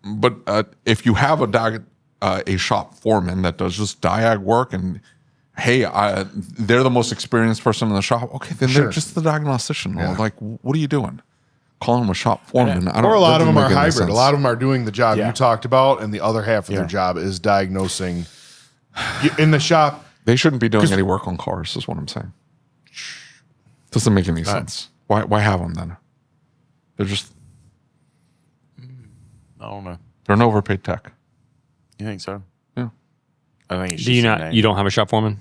But if you have a shop foreman that does just diag work, and hey, they're the most experienced person in the shop, okay, then they're just the diagnostician. Yeah. Like, what are you doing? Calling them a shop foreman? I don't, Or a lot that of them doesn't are make any hybrid. sense. A lot of them are doing the job Yeah. you talked about, and the other half of their job is diagnosing in the shop. They shouldn't be doing any work on cars, is what I'm saying. Doesn't make any sense. Why have them then? They're I don't know. they're an overpaid tech. You think so? Yeah. I think it's Do you just a not? name. You don't have a shop foreman?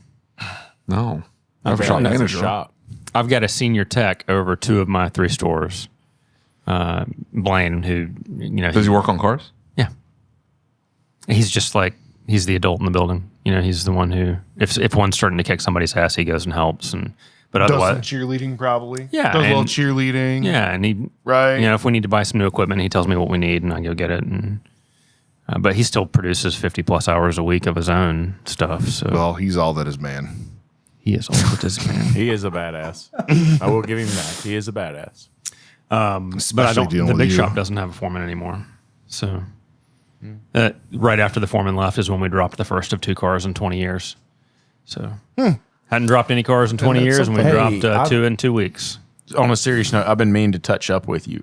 No. I have a Okay, shop that's a manager. shop. I've got a senior tech over 2 of my 3 stores. Blaine, who Does he work on cars? Yeah. He's just like he's the adult in the building. He's the one who if one's starting to kick somebody's ass, he goes and helps. But Does otherwise, some cheerleading probably. Yeah, Does a little and- cheerleading. yeah, and he Right. if we need to buy some new equipment, he tells me what we need, and I go get it. And but he still produces 50+ hours a week of his own stuff. So Well, he's all that is man. he is all that is man. He is a badass. I will give him that. He is a badass. But I Especially don't. dealing The with big you. shop doesn't have a foreman anymore. So right after the foreman left is when we dropped the first of 2 cars in 20 years. So hadn't dropped any cars in 20 years, and we Hey, dropped I've- 2 in 2 weeks. On a serious note, I've been meaning to touch up with you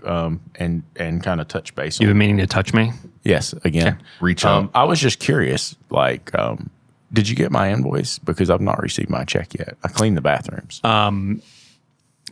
and kind of touch base. You've On, been meaning to touch me. yes, again. Okay. Reach out. I was just curious, like, did you get my invoice? Because I've not received my check yet. I cleaned the bathrooms.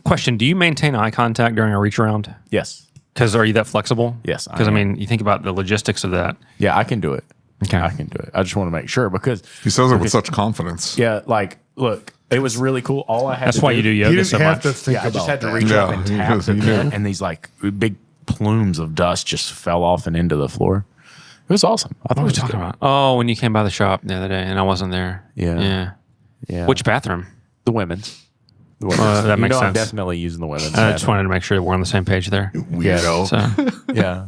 Question: do you maintain eye contact during a reach around? yes. Because are you that flexible? Yes, I Because I am. mean, you think about the logistics of that. Yeah, I can do it. Okay. I can do it. I just want to make sure because, He says it with such confidence. yeah, like, look, it was really cool. All I had That's to why do, you do He yoga didn't so have much. to think Yeah, I about just had to that. reach up Yeah, and he tap does, the he pin, did. and these like big plumes of dust just fell off and into the floor. It was awesome. I thought What are it we was talking good. about? Oh, when you came by the shop the other day and I wasn't there. Yeah. Yeah. Yeah. Which bathroom? the women's. The women's. that You makes know I'm sense. definitely using the women's. I just wanted to make sure that we're on the same page there. Weirdo. So Yeah.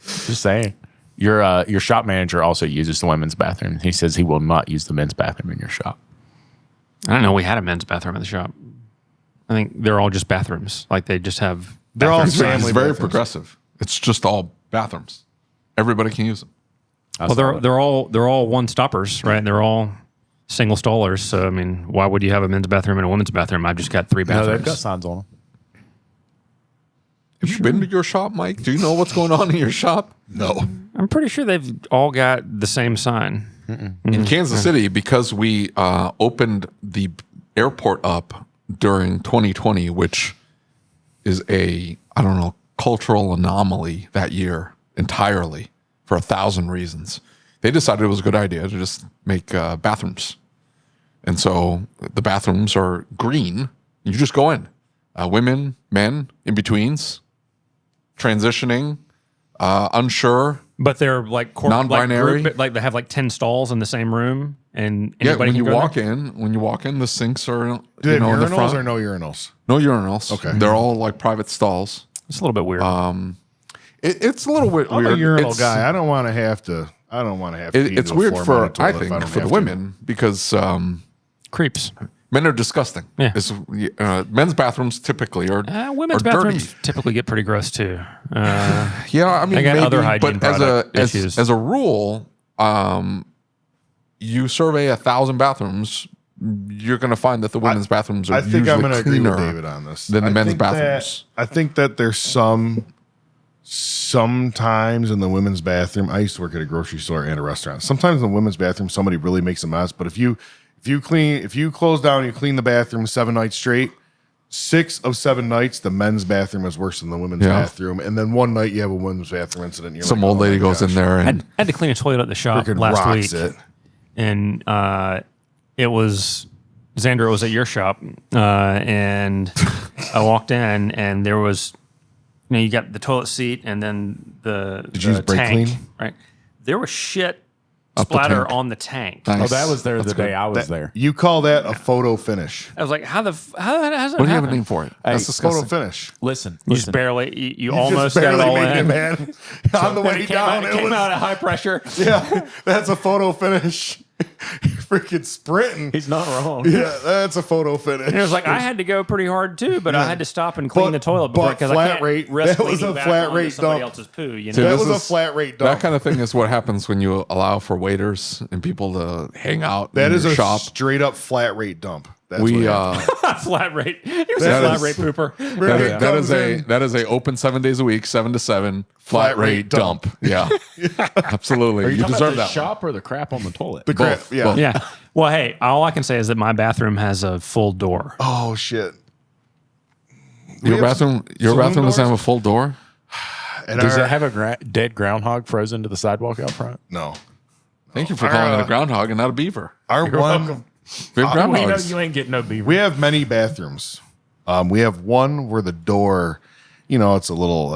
Just saying. Your shop manager also uses the women's bathroom. He says he will not use the men's bathroom in your shop. I don't know. We had a men's bathroom at the shop. I think they're all just bathrooms. Like they just have. They're all It's family very bathrooms. progressive. It's just all bathrooms. Everybody can use them. Well, they're all one stoppers, right? They're all single stallers. So I mean, why would you have a men's bathroom and a women's bathroom? I've just got 3 No, bathrooms. they've got signs on them. Have you been to your shop, Mike? Do you know what's going on in your shop? No. I'm pretty sure they've all got the same sign. In Kansas City, because we opened the airport up during 2020, which is a, I don't know, cultural anomaly that year entirely for 1,000 reasons. They decided it was a good idea to just make bathrooms. And so the bathrooms are green. You just go in. Women, men, in-betweens, transitioning, unsure. But they're like Non-binary? like they have like 10 stalls in the same room, and Yeah, anybody when you can go walk there? in, the sinks are Do they have in the urinals front. or no urinals? No urinals. Okay. They're all like private stalls. It's a little bit weird. It's a little bit I'm weird. a urinal It's- guy. I don't want to have to. I don't want to have to. pee It's into a weird four-minute for, I toilet if think, don't for the have to. women because Creeps. men are disgusting. Yeah. Men's bathrooms typically are Women's are bathrooms dirty. typically get pretty gross too. Yeah, I mean, They got maybe, other hygiene but product issues. as a rule, you survey 1,000 bathrooms, you're going to find that the women's bathrooms are I think I'm usually going to agree with cleaner David on this. than the I men's think that- bathrooms. I think that there's sometimes in the women's bathroom. I used to work at a grocery store and a restaurant. Sometimes in the women's bathroom, somebody really makes a mess. But if you close down, you clean the bathroom 7 nights straight. 6 of 7 nights, the men's bathroom is worse than the women's Yeah. bathroom, and then one night you have a women's bathroom incident. And you're Some like, old oh lady my goes in gosh. there I and had to clean a toilet at the shop Freaking last rocks week, it. and it was Xander. It was at your shop, and I walked in, and there was, you got the toilet seat, and then the Did you use brake tank, clean? right? There was shit Up the splatter tank. on the tank. Nice. Oh, that was there the day I was That- there. You call that a photo finish? I was like, how does that What do you have a happen? name for it? Hey, That's Photo disgusting. finish. Listen, You just listen. barely, you You almost just got it barely all made it, in. man. On the way It came down, out, it was at high pressure. yeah. That's a photo finish. Freaking sprinting. He's not wrong. Yeah, that's a photo finish. And it was like I had to go pretty hard too, but I had to stop and clean But- the toilet but because I flat can't rate, risk that was leaning a back flat onto rate somebody dump. else's poo. You Dude, know, that this was a is- flat rate dump. That kind of thing is what happens when you allow for waiters and people to hang out That in is your a shop. straight up flat rate dump. That's We what happened. flat rate. He was That a flat is- rate pooper. Right, that is a open 7 days a week, 7 to 7 flat rate dump. Yeah, absolutely. You Talking deserve about the that. shop or the crap on the toilet? The crap. both, Yeah. both. Yeah. Well, hey, all I can say is that my bathroom has a full door. Oh shit. Your We have bathroom saloon doesn't have a doors? full door. And Does our- it have a dead groundhog frozen to the sidewalk out front? No. Thank you for calling it a groundhog and not a beaver. Our You're one, welcome. We have We know groundhogs. you ain't getting no beaver. we have many bathrooms. We have one where the door, it's a little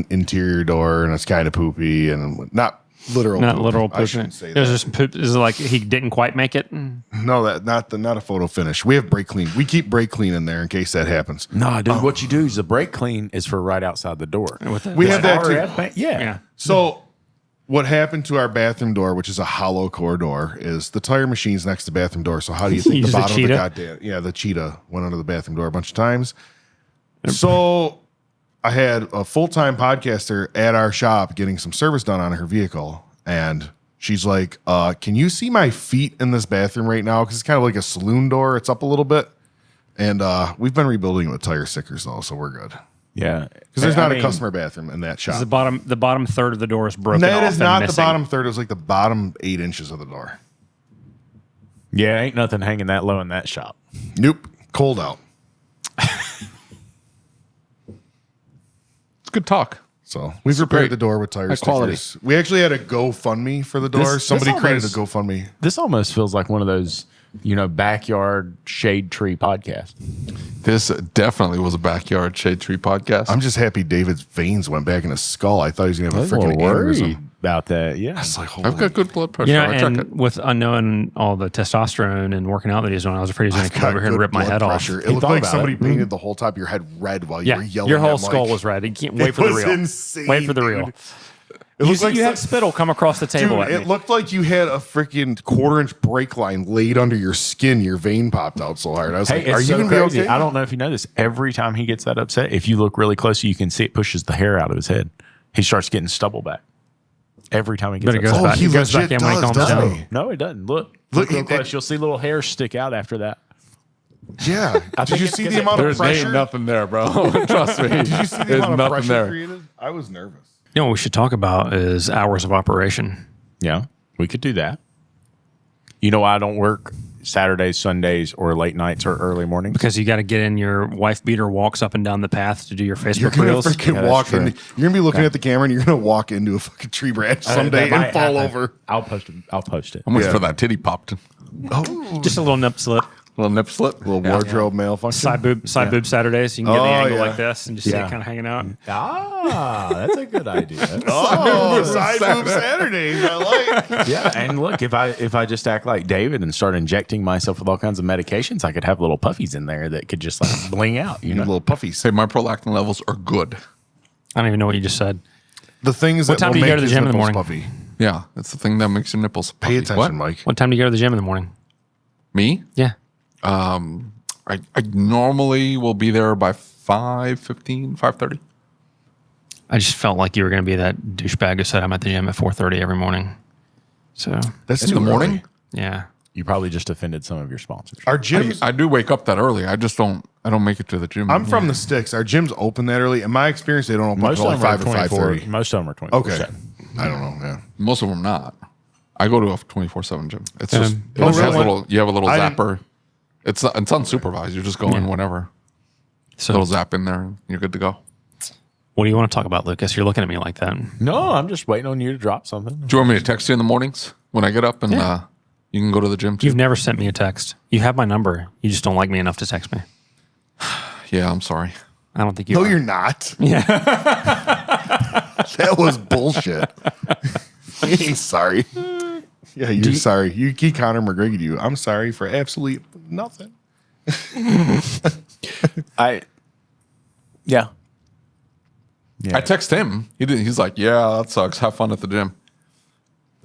interior door and it's kind of poopy and not literal. Not poop. literal I poop. shouldn't say It was that. just poop. Is it like he didn't quite make it? No, not a photo finish. We have brake clean. We keep brake clean in there in case that happens. No, dude, what you do is the brake clean is for right outside the door. We have that too. Yeah. So what happened to our bathroom door, which is a hollow core door, is the tire machine's next to the bathroom door. So how do you think Use the the bottom of the cheetah? the cheetah went under the bathroom door a bunch of times. So I had a full-time podcaster at our shop getting some service done on her vehicle. And she's like, can you see my feet in this bathroom right now? Because it's kind of like a saloon door. It's up a little bit. And we've been rebuilding it with tire stickers, though, so we're good. Yeah. Because there's not a customer bathroom in that shop. The bottom third of the door is broken. That off is and not the missing. bottom third. It was like the bottom 8 inches of the door. Yeah, ain't nothing hanging that low in that shop. Nope. Cold out. It's good talk. So we've repaired great. the door with tire High quality. stickers. We actually had a GoFundMe for the door. This Somebody created a almost- GoFundMe. This almost feels like one of those, backyard shade tree podcasts. This definitely was a backyard shade tree podcast. I'm just happy David's veins went back in his skull. I thought he was going to I have was a a freaking little worried aneurysm. about that. Yeah. It's like, I've got good blood pressure. Yeah, I check it. and with unknowing all the testosterone and working out that he's doing, I was afraid he was going to come over here and rip my head off. It He looked thought like about somebody it. painted the whole top of your head red while you Yeah, were yelling. your whole at skull Mike. was red. You can't wait It for the was real. insane, Wait for the real. dude. It looked like You had spittle come across the table Dude, at it me. looked like you had a freaking 1/4-inch brake line laid under your skin. Your vein popped out so hard. I was like, Hey, "Are it's you so gonna be crazy. okay?" I don't know if you know this. Every time he gets that upset, if you look really close, you can see it pushes the hair out of his head. He starts getting stubble back. Every time he gets But it goes upset. back. he It goes back legit in when he does, calms doesn't down. he? No, it doesn't. Look Look, real it- close. You'll see little hairs stick out after that. Yeah. Did think you it's see 'cause the amount of There's pressure? ain't nothing there, bro. Trust me. Did you see the There's amount of nothing pressure there. created? I was nervous. You know what we should talk about is hours of operation. Yeah, we could do that. You know why I don't work Saturdays, Sundays, or late nights or early mornings? Because you got to get in your wife beater walks up and down the path to do your You're Facebook gonna reels. freaking that's walk true. into. You're gonna be looking at the camera and you're gonna walk into a fucking tree branch someday That might and fall happen. over. I'll post it. I'll post it. I'm waiting Yeah. for that titty popped. Just a little nip slip. Little nip slip. Little wardrobe malfunction. Side boob Saturdays. You can get the Oh, angle yeah. like this and just see Yeah. it kind of hanging out. Ah, that's a good idea. Oh, side boob Saturdays. I like. Yeah, and look, if I just act like David and start injecting myself with all kinds of medications, I could have little puffies in there that could just like bling out. You know, Little puffies. Say my prolactin levels are good. I don't even know what you just said. The things What that time will do you go make to the his gym in the nipples morning? Puffy. Yeah, it's the thing that makes your nipples Pay puffy. attention, What? Mike. What time do you go to the gym in the morning? Me? Yeah. I normally will be there by 5:15, 5:30. I just felt like you were going to be that douchebag who said I'm at the gym at 4:30 every morning. So, That's In too the morning? early. yeah. you probably just offended some of your sponsors. Our gyms. I do wake up that early. I just don't. I don't make it to the gym. I'm from the sticks. Our gyms open that early. In my experience, they don't open Most until of like them are 5 or 24. 5:30. Most of them are 24. Okay. I don't know. Yeah. Most of them not. I go to a 24/7 gym. It's just it Oh, just has really? little. You have a little I didn't- zapper. It's unsupervised. You just go in whenever. So, Little zap in there, and you're good to go. what do you want to talk about, Lucas? You're looking at me like that. No, I'm just waiting on you to drop something. Do you want me to text you in the mornings when I get up and you can go to the gym too? You've never sent me a text. You have my number. You just don't like me enough to text me. Yeah, I'm sorry. I don't think you No, are. you're not. Yeah. That was bullshit. He ain't sorry. Yeah, you're sorry. You keep Conor McGregor to you. I'm sorry for absolutely nothing. Yeah. I text him. He's like, "Yeah, that sucks. Have fun at the gym."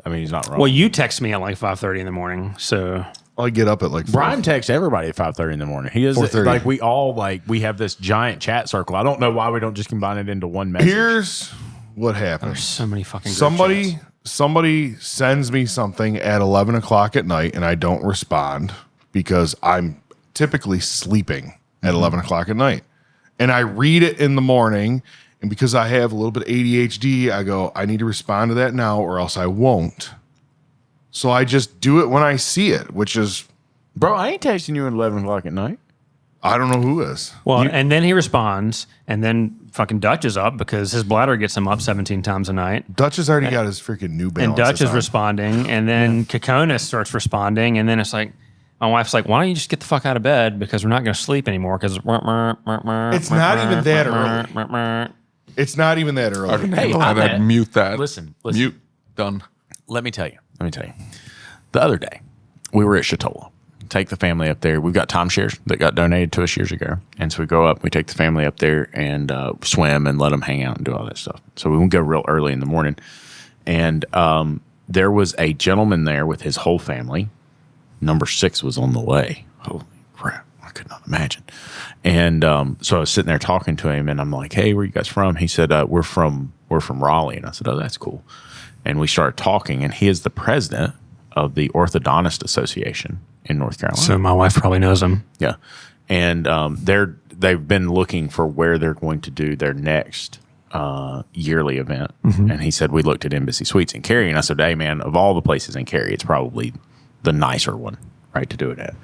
I mean, he's not wrong. Well, you text me at like 5:30 in the morning. So, I get up at like 4. Brian texts everybody at 5:30 in the morning. He is 4:30. like we have this giant chat circle. I don't know why we don't just combine it into one message. Here's what there's happens. so many fucking group chats. Somebody sends me something at 11 o'clock at night and I don't respond because I'm typically sleeping at 11 o'clock at night. And I read it in the morning. And because I have a little bit of ADHD, I go, I need to respond to that now or else I won't. So I just do it when I see it, which is, Bro, I ain't texting you at 11 o'clock at night. I don't know who is. Well, and then he responds, and then fucking Dutch is up because his bladder gets him up 17 times a night. Dutch has already got his freaking New Balance. And Dutch is responding, and then Kokonis starts responding, and then it's like, my wife's like, why don't you just get the fuck out of bed because we're not going to sleep anymore because it's not even that early. It's not even that early. Okay, Hey, I'd mute that. Listen. Mute. Done. Let me tell you. The other day, we were at Chatola. Take the family up there. We've got timeshares that got donated to us years ago. And so we go up, we take the family up there and swim and let them hang out and do all that stuff. So we won't go real early in the morning. And there was a gentleman there with his whole family. Number 6 was on the way. Holy crap. I could not imagine. And so I was sitting there talking to him and I'm like, hey, where you guys from? He said, we're from Raleigh. And I said, oh, that's cool. And we started talking, and he is the president of the Orthodontist Association in North Carolina. So my wife probably knows him. Yeah. And they've been looking for where they're going to do their next yearly event. Mm-hmm. And he said, we looked at Embassy Suites in Cary. And I said, hey, man, of all the places in Cary, it's probably the nicer one, right, to do it at.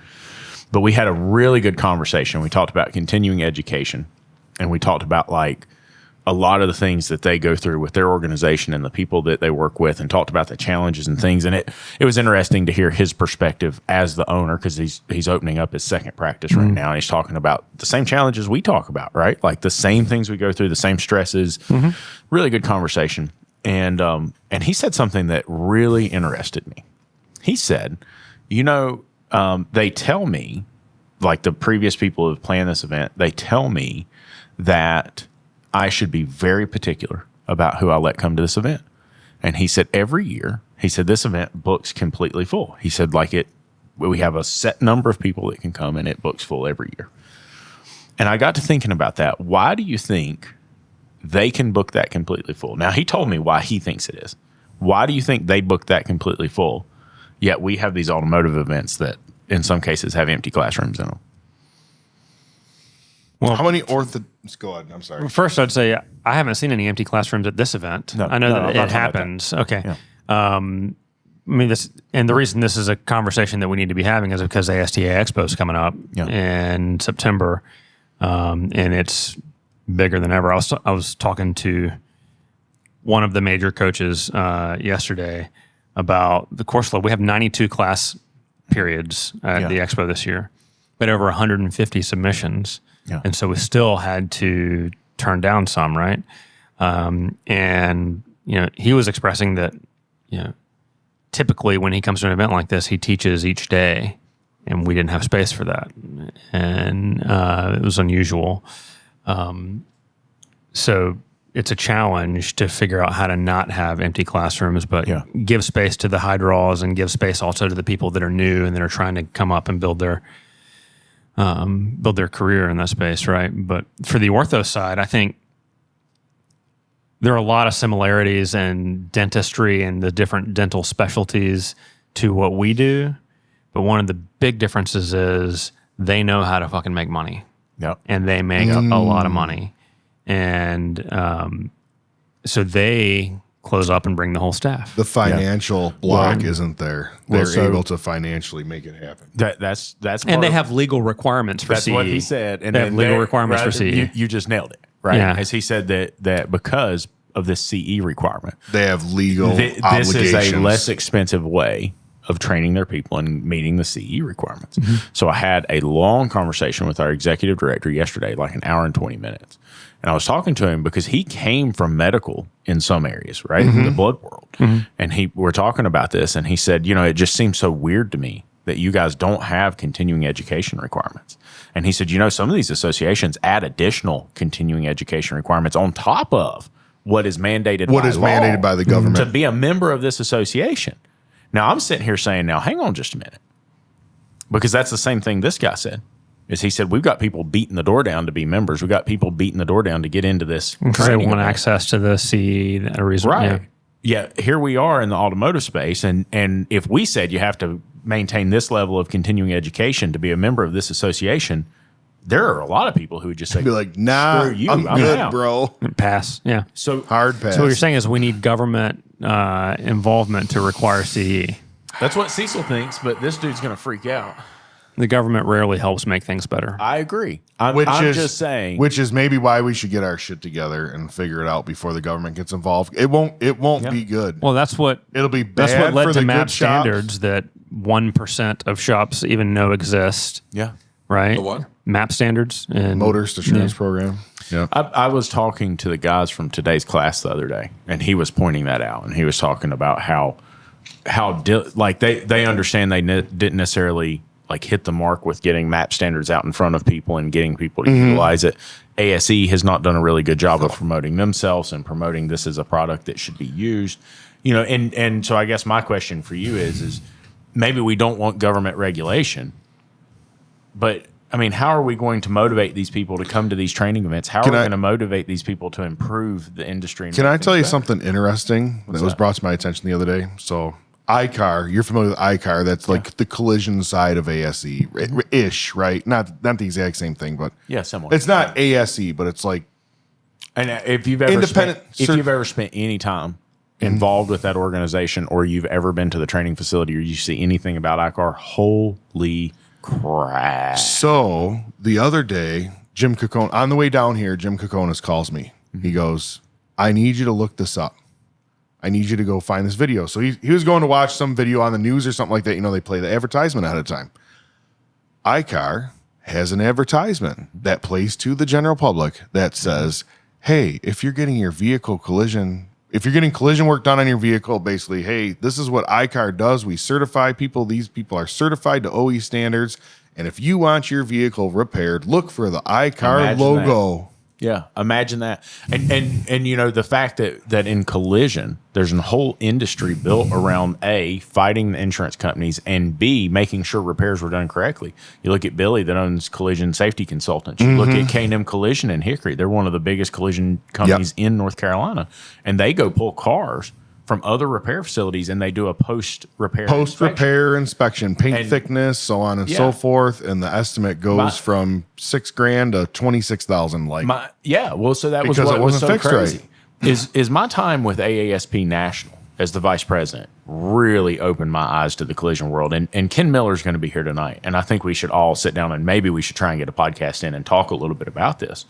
But we had a really good conversation. We talked about continuing education, and we talked about like a lot of the things that they go through with their organization and the people that they work with, and talked about the challenges and things. And it was interesting to hear his perspective as the owner, because he's opening up his second practice right now. And he's talking about the same challenges we talk about, right? Like the same things we go through, the same stresses. Mm-hmm. Really good conversation. And he said something that really interested me. He said, they tell me, like the previous people who have planned this event, they tell me that I should be very particular about who I let come to this event. And he said, every year, he said, this event books completely full. He said, we have a set number of people that can come, and it books full every year. And I got to thinking about that. Why do you think they can book that completely full? Now, he told me why he thinks it is. Why do you think they book that completely full? Yet we have these automotive events that in some cases have empty classrooms in them. Well, how many go ahead. I'm sorry. First, I'd say I haven't seen any empty classrooms at this event. I know that it happens. Okay. Yeah. I mean, and the reason this is a conversation that we need to be having is because the ASTA Expo is coming up in September, and it's bigger than ever. I was talking to one of the major coaches yesterday about the course load. We have 92 class periods at the Expo this year, but over 150 submissions. Yeah. And so we still had to turn down some, right? And, he was expressing that, typically when he comes to an event like this, he teaches each day, and we didn't have space for that. And it was unusual. So it's a challenge to figure out how to not have empty classrooms, but give space to the high draws and give space also to the people that are new and that are trying to come up and build their career in that space, right? But for the ortho side, I think there are a lot of similarities in dentistry and the different dental specialties to what we do. But one of the big differences is they know how to fucking make money. Yep. And they make a lot of money. And so they close up and bring the whole staff. The financial block isn't there. They're able to financially make it happen. That's and they have legal requirements for CE. That's what he said. And they have legal requirements for CE. You just nailed it, right? Yeah. As he said that because of this CE requirement, they have legal obligations. This is a less expensive way of training their people and meeting the CE requirements. Mm-hmm. So I had a long conversation with our executive director yesterday, like an hour and 20 minutes. And I was talking to him because he came from medical in some areas, right? Mm-hmm. The blood world. Mm-hmm. And we're talking about this, and he said, it just seems so weird to me that you guys don't have continuing education requirements. And he said, some of these associations add additional continuing education requirements on top of what is mandated mandated by the government to be a member of this association. Now, I'm sitting here saying, hang on just a minute. Because that's the same thing this guy said. Is he said, we've got people beating the door down to be members. We've got people beating the door down to get into this. They want access to the CE. Right. Yeah, here we are in the automotive space. And if we said you have to maintain this level of continuing education to be a member of this association, there are a lot of people who would just say, be like, nah, screw you, I'm good, out. bro. Pass. Yeah. So hard pass. So what you're saying is we need government involvement to require CE. That's what Cecil thinks, but this dude's going to freak out. The government rarely helps make things better. I agree. I'm just saying. Which is maybe why we should get our shit together and figure it out before the government gets involved. It won't be good. Well, It'll be bad that's what led for to the MAP good shops. standards that 1% of shops even know exist. Yeah. Right? The what? MAP standards and Motorist Assurance Program. Yeah. I was talking to the guys from today's class the other day, and he was pointing that out, and he was talking about how they understand they didn't necessarily like hit the mark with getting MAP standards out in front of people and getting people to utilize it. ASE has not done a really good job of promoting themselves and promoting this as a product that should be used. And so I guess my question for you is maybe we don't want government regulation, but I mean, how are we going to motivate these people to come to these training events? How are we going to motivate these people to improve the industry? Can I tell you something interesting that was brought to my attention the other day? So iCar, you're familiar with iCar. That's like the collision side of ASE-ish, right? Not the exact same thing, but similar. it's not ASE, but it's like and if you've ever spent any time involved with that organization, or you've ever been to the training facility, or you see anything about iCar, holy crap. So the other day, Jim Coconis, on the way down here, Jim Coconis calls me. He goes, I need you to look this up. I need you to go find this video. So he was going to watch some video on the news or something like that. They play the advertisement ahead of time. iCar has an advertisement that plays to the general public that says, hey, if you're getting collision work done on your vehicle, basically, hey, this is what iCar does. We certify people. These people are certified to OE standards. And if you want your vehicle repaired, look for the iCar logo. Yeah, imagine that. And the fact that in collision, there's a whole industry built around A, fighting the insurance companies, and B, making sure repairs were done correctly. You look at Billy that owns Collision Safety Consultants. You look at K&M Collision in Hickory. They're one of the biggest collision companies in North Carolina. And they go pull cars from other repair facilities, and they do a post-repair inspection, paint thickness, so on and so forth, and the estimate goes from $6,000 to $26,000. So that was because what it was wasn't so fixed crazy. right. Is my time with AASP National as the vice president really opened my eyes to the collision world, and Ken Miller's going to be here tonight, and I think we should all sit down and maybe we should try and get a podcast in and talk a little bit about this,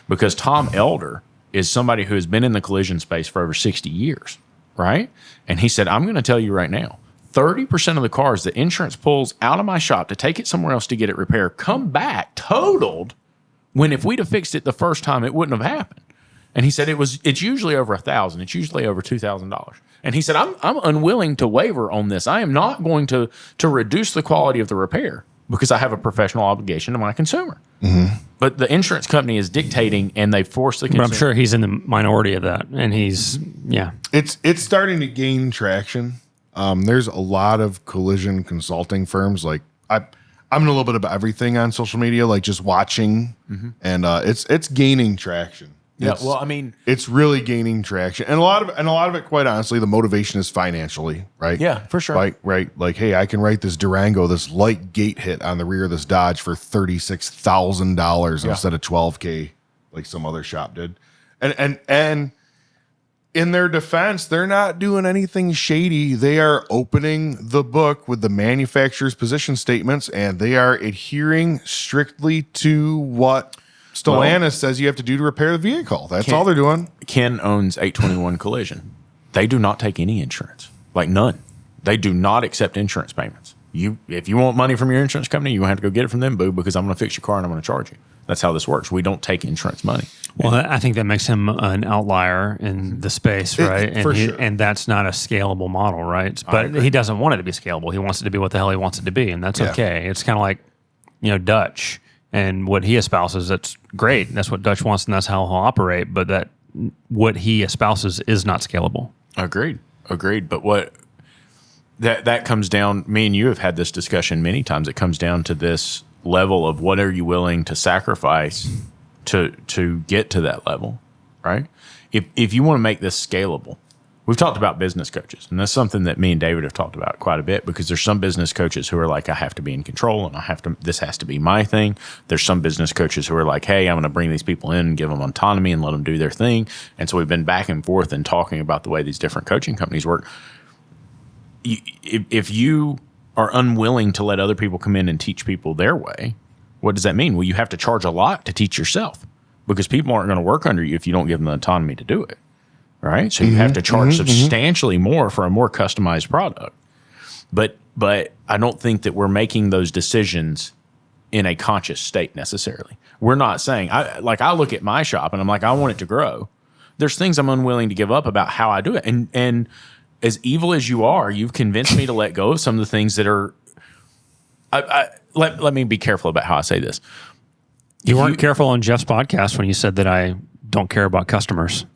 because Tom Elder is somebody who has been in the collision space for over 60 years. Right? And he said, I'm going to tell you right now, 30% of the cars that insurance pulls out of my shop to take it somewhere else to get it repaired come back totaled, when if we'd have fixed it the first time, it wouldn't have happened. And he said it's usually over $1,000. It's usually over $2,000. And he said, I'm unwilling to waver on this. I am not going to reduce the quality of the repair because I have a professional obligation to my consumer. But the insurance company is dictating, and they force the consumer. But I'm sure he's in the minority of that, and he's It's starting to gain traction. There's a lot of collision consulting firms. Like I'm in a little bit of everything on social media, like just watching, and it's gaining traction. It's really gaining traction, and a lot of it, quite honestly, the motivation is financially, right? Yeah, for sure. Like, hey, I can write this Durango, this light gate hit on the rear of this Dodge for $36,000 instead of $12,000, like some other shop did, and in their defense, they're not doing anything shady. They are opening the book with the manufacturer's position statements, and they are adhering strictly to what Stellantis says you have to do to repair the vehicle. That's all they're doing. Ken owns 821 Collision. They do not take any insurance, like none. They do not accept insurance payments. If you want money from your insurance company, you're going to have to go get it from them, boo, because I'm going to fix your car and I'm going to charge you. That's how this works. We don't take insurance money. Well, I think that makes him an outlier in the space, right? And that's not a scalable model, right? But he doesn't want it to be scalable. He wants it to be what the hell he wants it to be, and that's okay. It's kind of like, Dutch. And what he espouses, that's great. That's what Dutch wants, and that's how he'll operate. But that what he espouses is not scalable. Agreed. But what that comes down, me and you have had this discussion many times. It comes down to this level of what are you willing to sacrifice to get to that level, right? If you want to make this scalable, we've talked about business coaches, and that's something that me and David have talked about quite a bit, because there's some business coaches who are like, I have to be in control, and this has to be my thing. There's some business coaches who are like, hey, I'm going to bring these people in and give them autonomy and let them do their thing. And so we've been back and forth and talking about the way these different coaching companies work. If you are unwilling to let other people come in and teach people their way, what does that mean? Well, you have to charge a lot to teach yourself because people aren't going to work under you if you don't give them the autonomy to do it, right? So you have to charge substantially more for a more customized product. But I don't think that we're making those decisions in a conscious state necessarily. We're not saying, I look at my shop and I'm like, I want it to grow. There's things I'm unwilling to give up about how I do it. And as evil as you are, you've convinced me to let go of some of the things that are, let me be careful about how I say this. You weren't careful on Jeff's podcast when you said that I don't care about customers.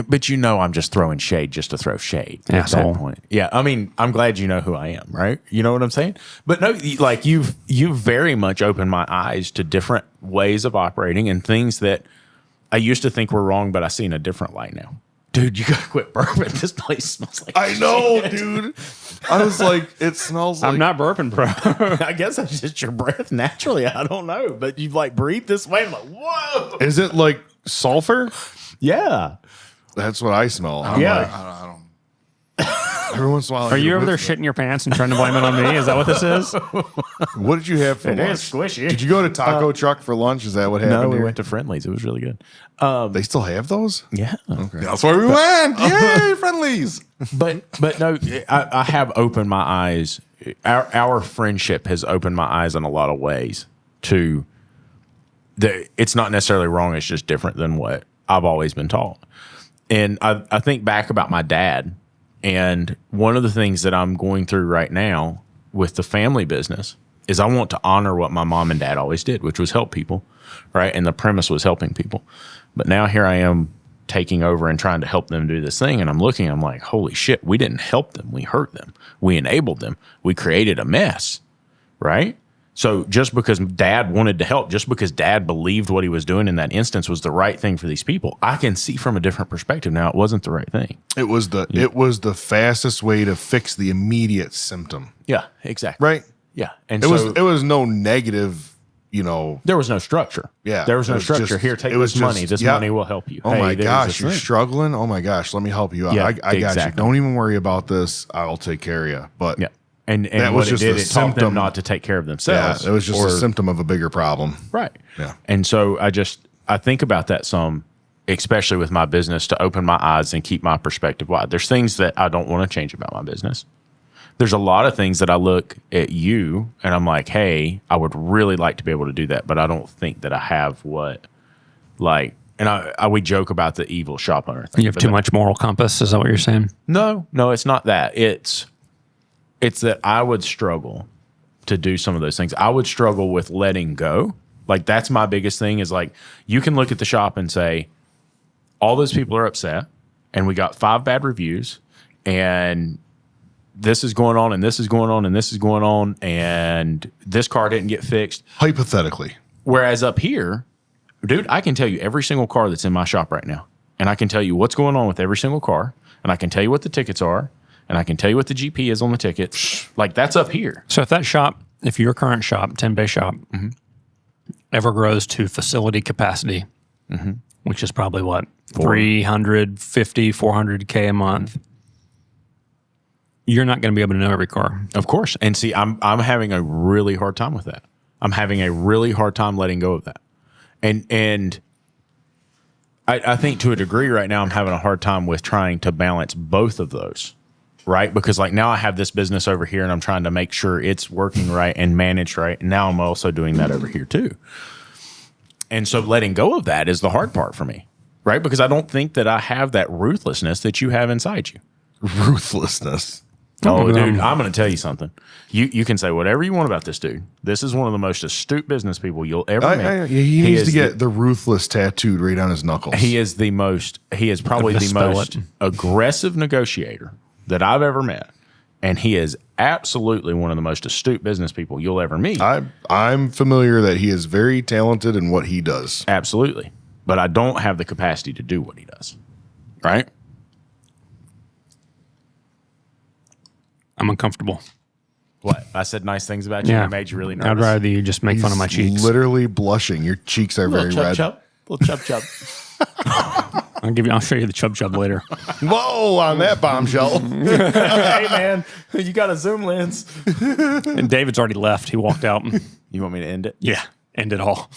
But I'm just throwing shade just to throw shade at Asshole. that point. Yeah, I mean, I'm glad you know who I am, right? You know what I'm saying? But no, like you've very much opened my eyes to different ways of operating and things that I used to think were wrong, but I see in a different light now. Dude, you gotta quit burping. This place smells like I know, shit. dude. I was like, it smells like. I'm not burping, bro. I guess that's just your breath naturally. I don't know, but you've like breathed this way. I'm like, whoa. Is it like sulfur? Yeah. That's what I smell. I'm Yeah. like, I don't. Every once in a while, I Are get you a over there whiff shitting your pants and trying to blame it on me? Is that what this is? of it. What did you have for It lunch? is squishy. Did you go to Taco Truck for lunch? Is that what happened? No, we here? went to Friendly's. It was really good. They still have those? Yeah. That's where we went. Yay, friendlies. But no, I have opened my eyes. Our friendship has opened my eyes in a lot of ways to it's not necessarily wrong. It's just different than what I've always been taught. And I think back about my dad, and one of the things that I'm going through right now with the family business is I want to honor what my mom and dad always did, which was help people, right? And the premise was helping people. But now here I am taking over and trying to help them do this thing. And I'm like, holy shit, we didn't help them. We hurt them. We enabled them. We created a mess, right? So just because dad wanted to help, just because dad believed what he was doing in that instance was the right thing for these people, I can see from a different perspective now it wasn't the right thing. It was the fastest way to fix the immediate symptom. Yeah, exactly. Right? Yeah. And It was no negative, there was no structure. Yeah. There was no It was structure. just- Here, take it was this money. just- This yeah. money will help you. Oh Hey, my there's gosh, this you're thing. struggling? Oh my gosh, let me help you out. Yeah, I got you. exactly. Don't even worry about this. I'll take care of you. But Yeah. And that what was it just did, a it taught them symptom. not to take care of yeah, themselves. it was just or- a symptom of a bigger problem. Right. Yeah. And so I think about that some, especially with my business, to open my eyes and keep my perspective wide. There's things that I don't want to change about my business. There's a lot of things that I look at you and I'm like, hey, I would really like to be able to do that, but I don't think that I have what, like, and we joke about the evil shop owner thing. You have but too much moral compass. Is that what you're saying? No, it's not that. It's that I would struggle to do some of those things. I would struggle with letting go. Like that's my biggest thing is like, you can look at the shop and say, all those people are upset and we got 5 bad reviews and this is going on and this is going on and this is going on and this car didn't get fixed. Hypothetically. Whereas up here, dude, I can tell you every single car that's in my shop right now. And I can tell you what's going on with every single car. And I can tell you what the tickets are. And I can tell you what the GP is on the ticket. Like that's up here. So if your current shop, 10 bay shop, ever grows to facility capacity, which is probably what, 350, 400K a month, you're not going to be able to know every car. Of course. And see, I'm having a really hard time with that. I'm having a really hard time letting go of that. And I think to a degree right now, I'm having a hard time with trying to balance both of those, right? Because like now I have this business over here and I'm trying to make sure it's working right and managed right. And now I'm also doing that over here too. And so letting go of that is the hard part for me, right? Because I don't think that I have that ruthlessness that you have inside you. Ruthlessness. Oh, dude, I'm going to tell you something. You can say whatever you want about this dude. This is one of the most astute business people you'll ever meet. He needs to is get the ruthless tattooed right on his knuckles. He is probably the Misspell most it. aggressive negotiator that I've ever met. And he is absolutely one of the most astute business people you'll ever meet. I'm familiar that he is very talented in what he does. Absolutely. But I don't have the capacity to do what he does. Right? I'm uncomfortable. What? I said nice things about you and it made you really nervous. I'd rather you just make fun of my cheeks. Literally blushing. Your cheeks are very red. Little chub chub. I'll show you the chub later. Whoa, on that bombshell. Hey, man, you got a zoom lens. And David's already left. He walked out. You want me to end it? Yeah, end it all.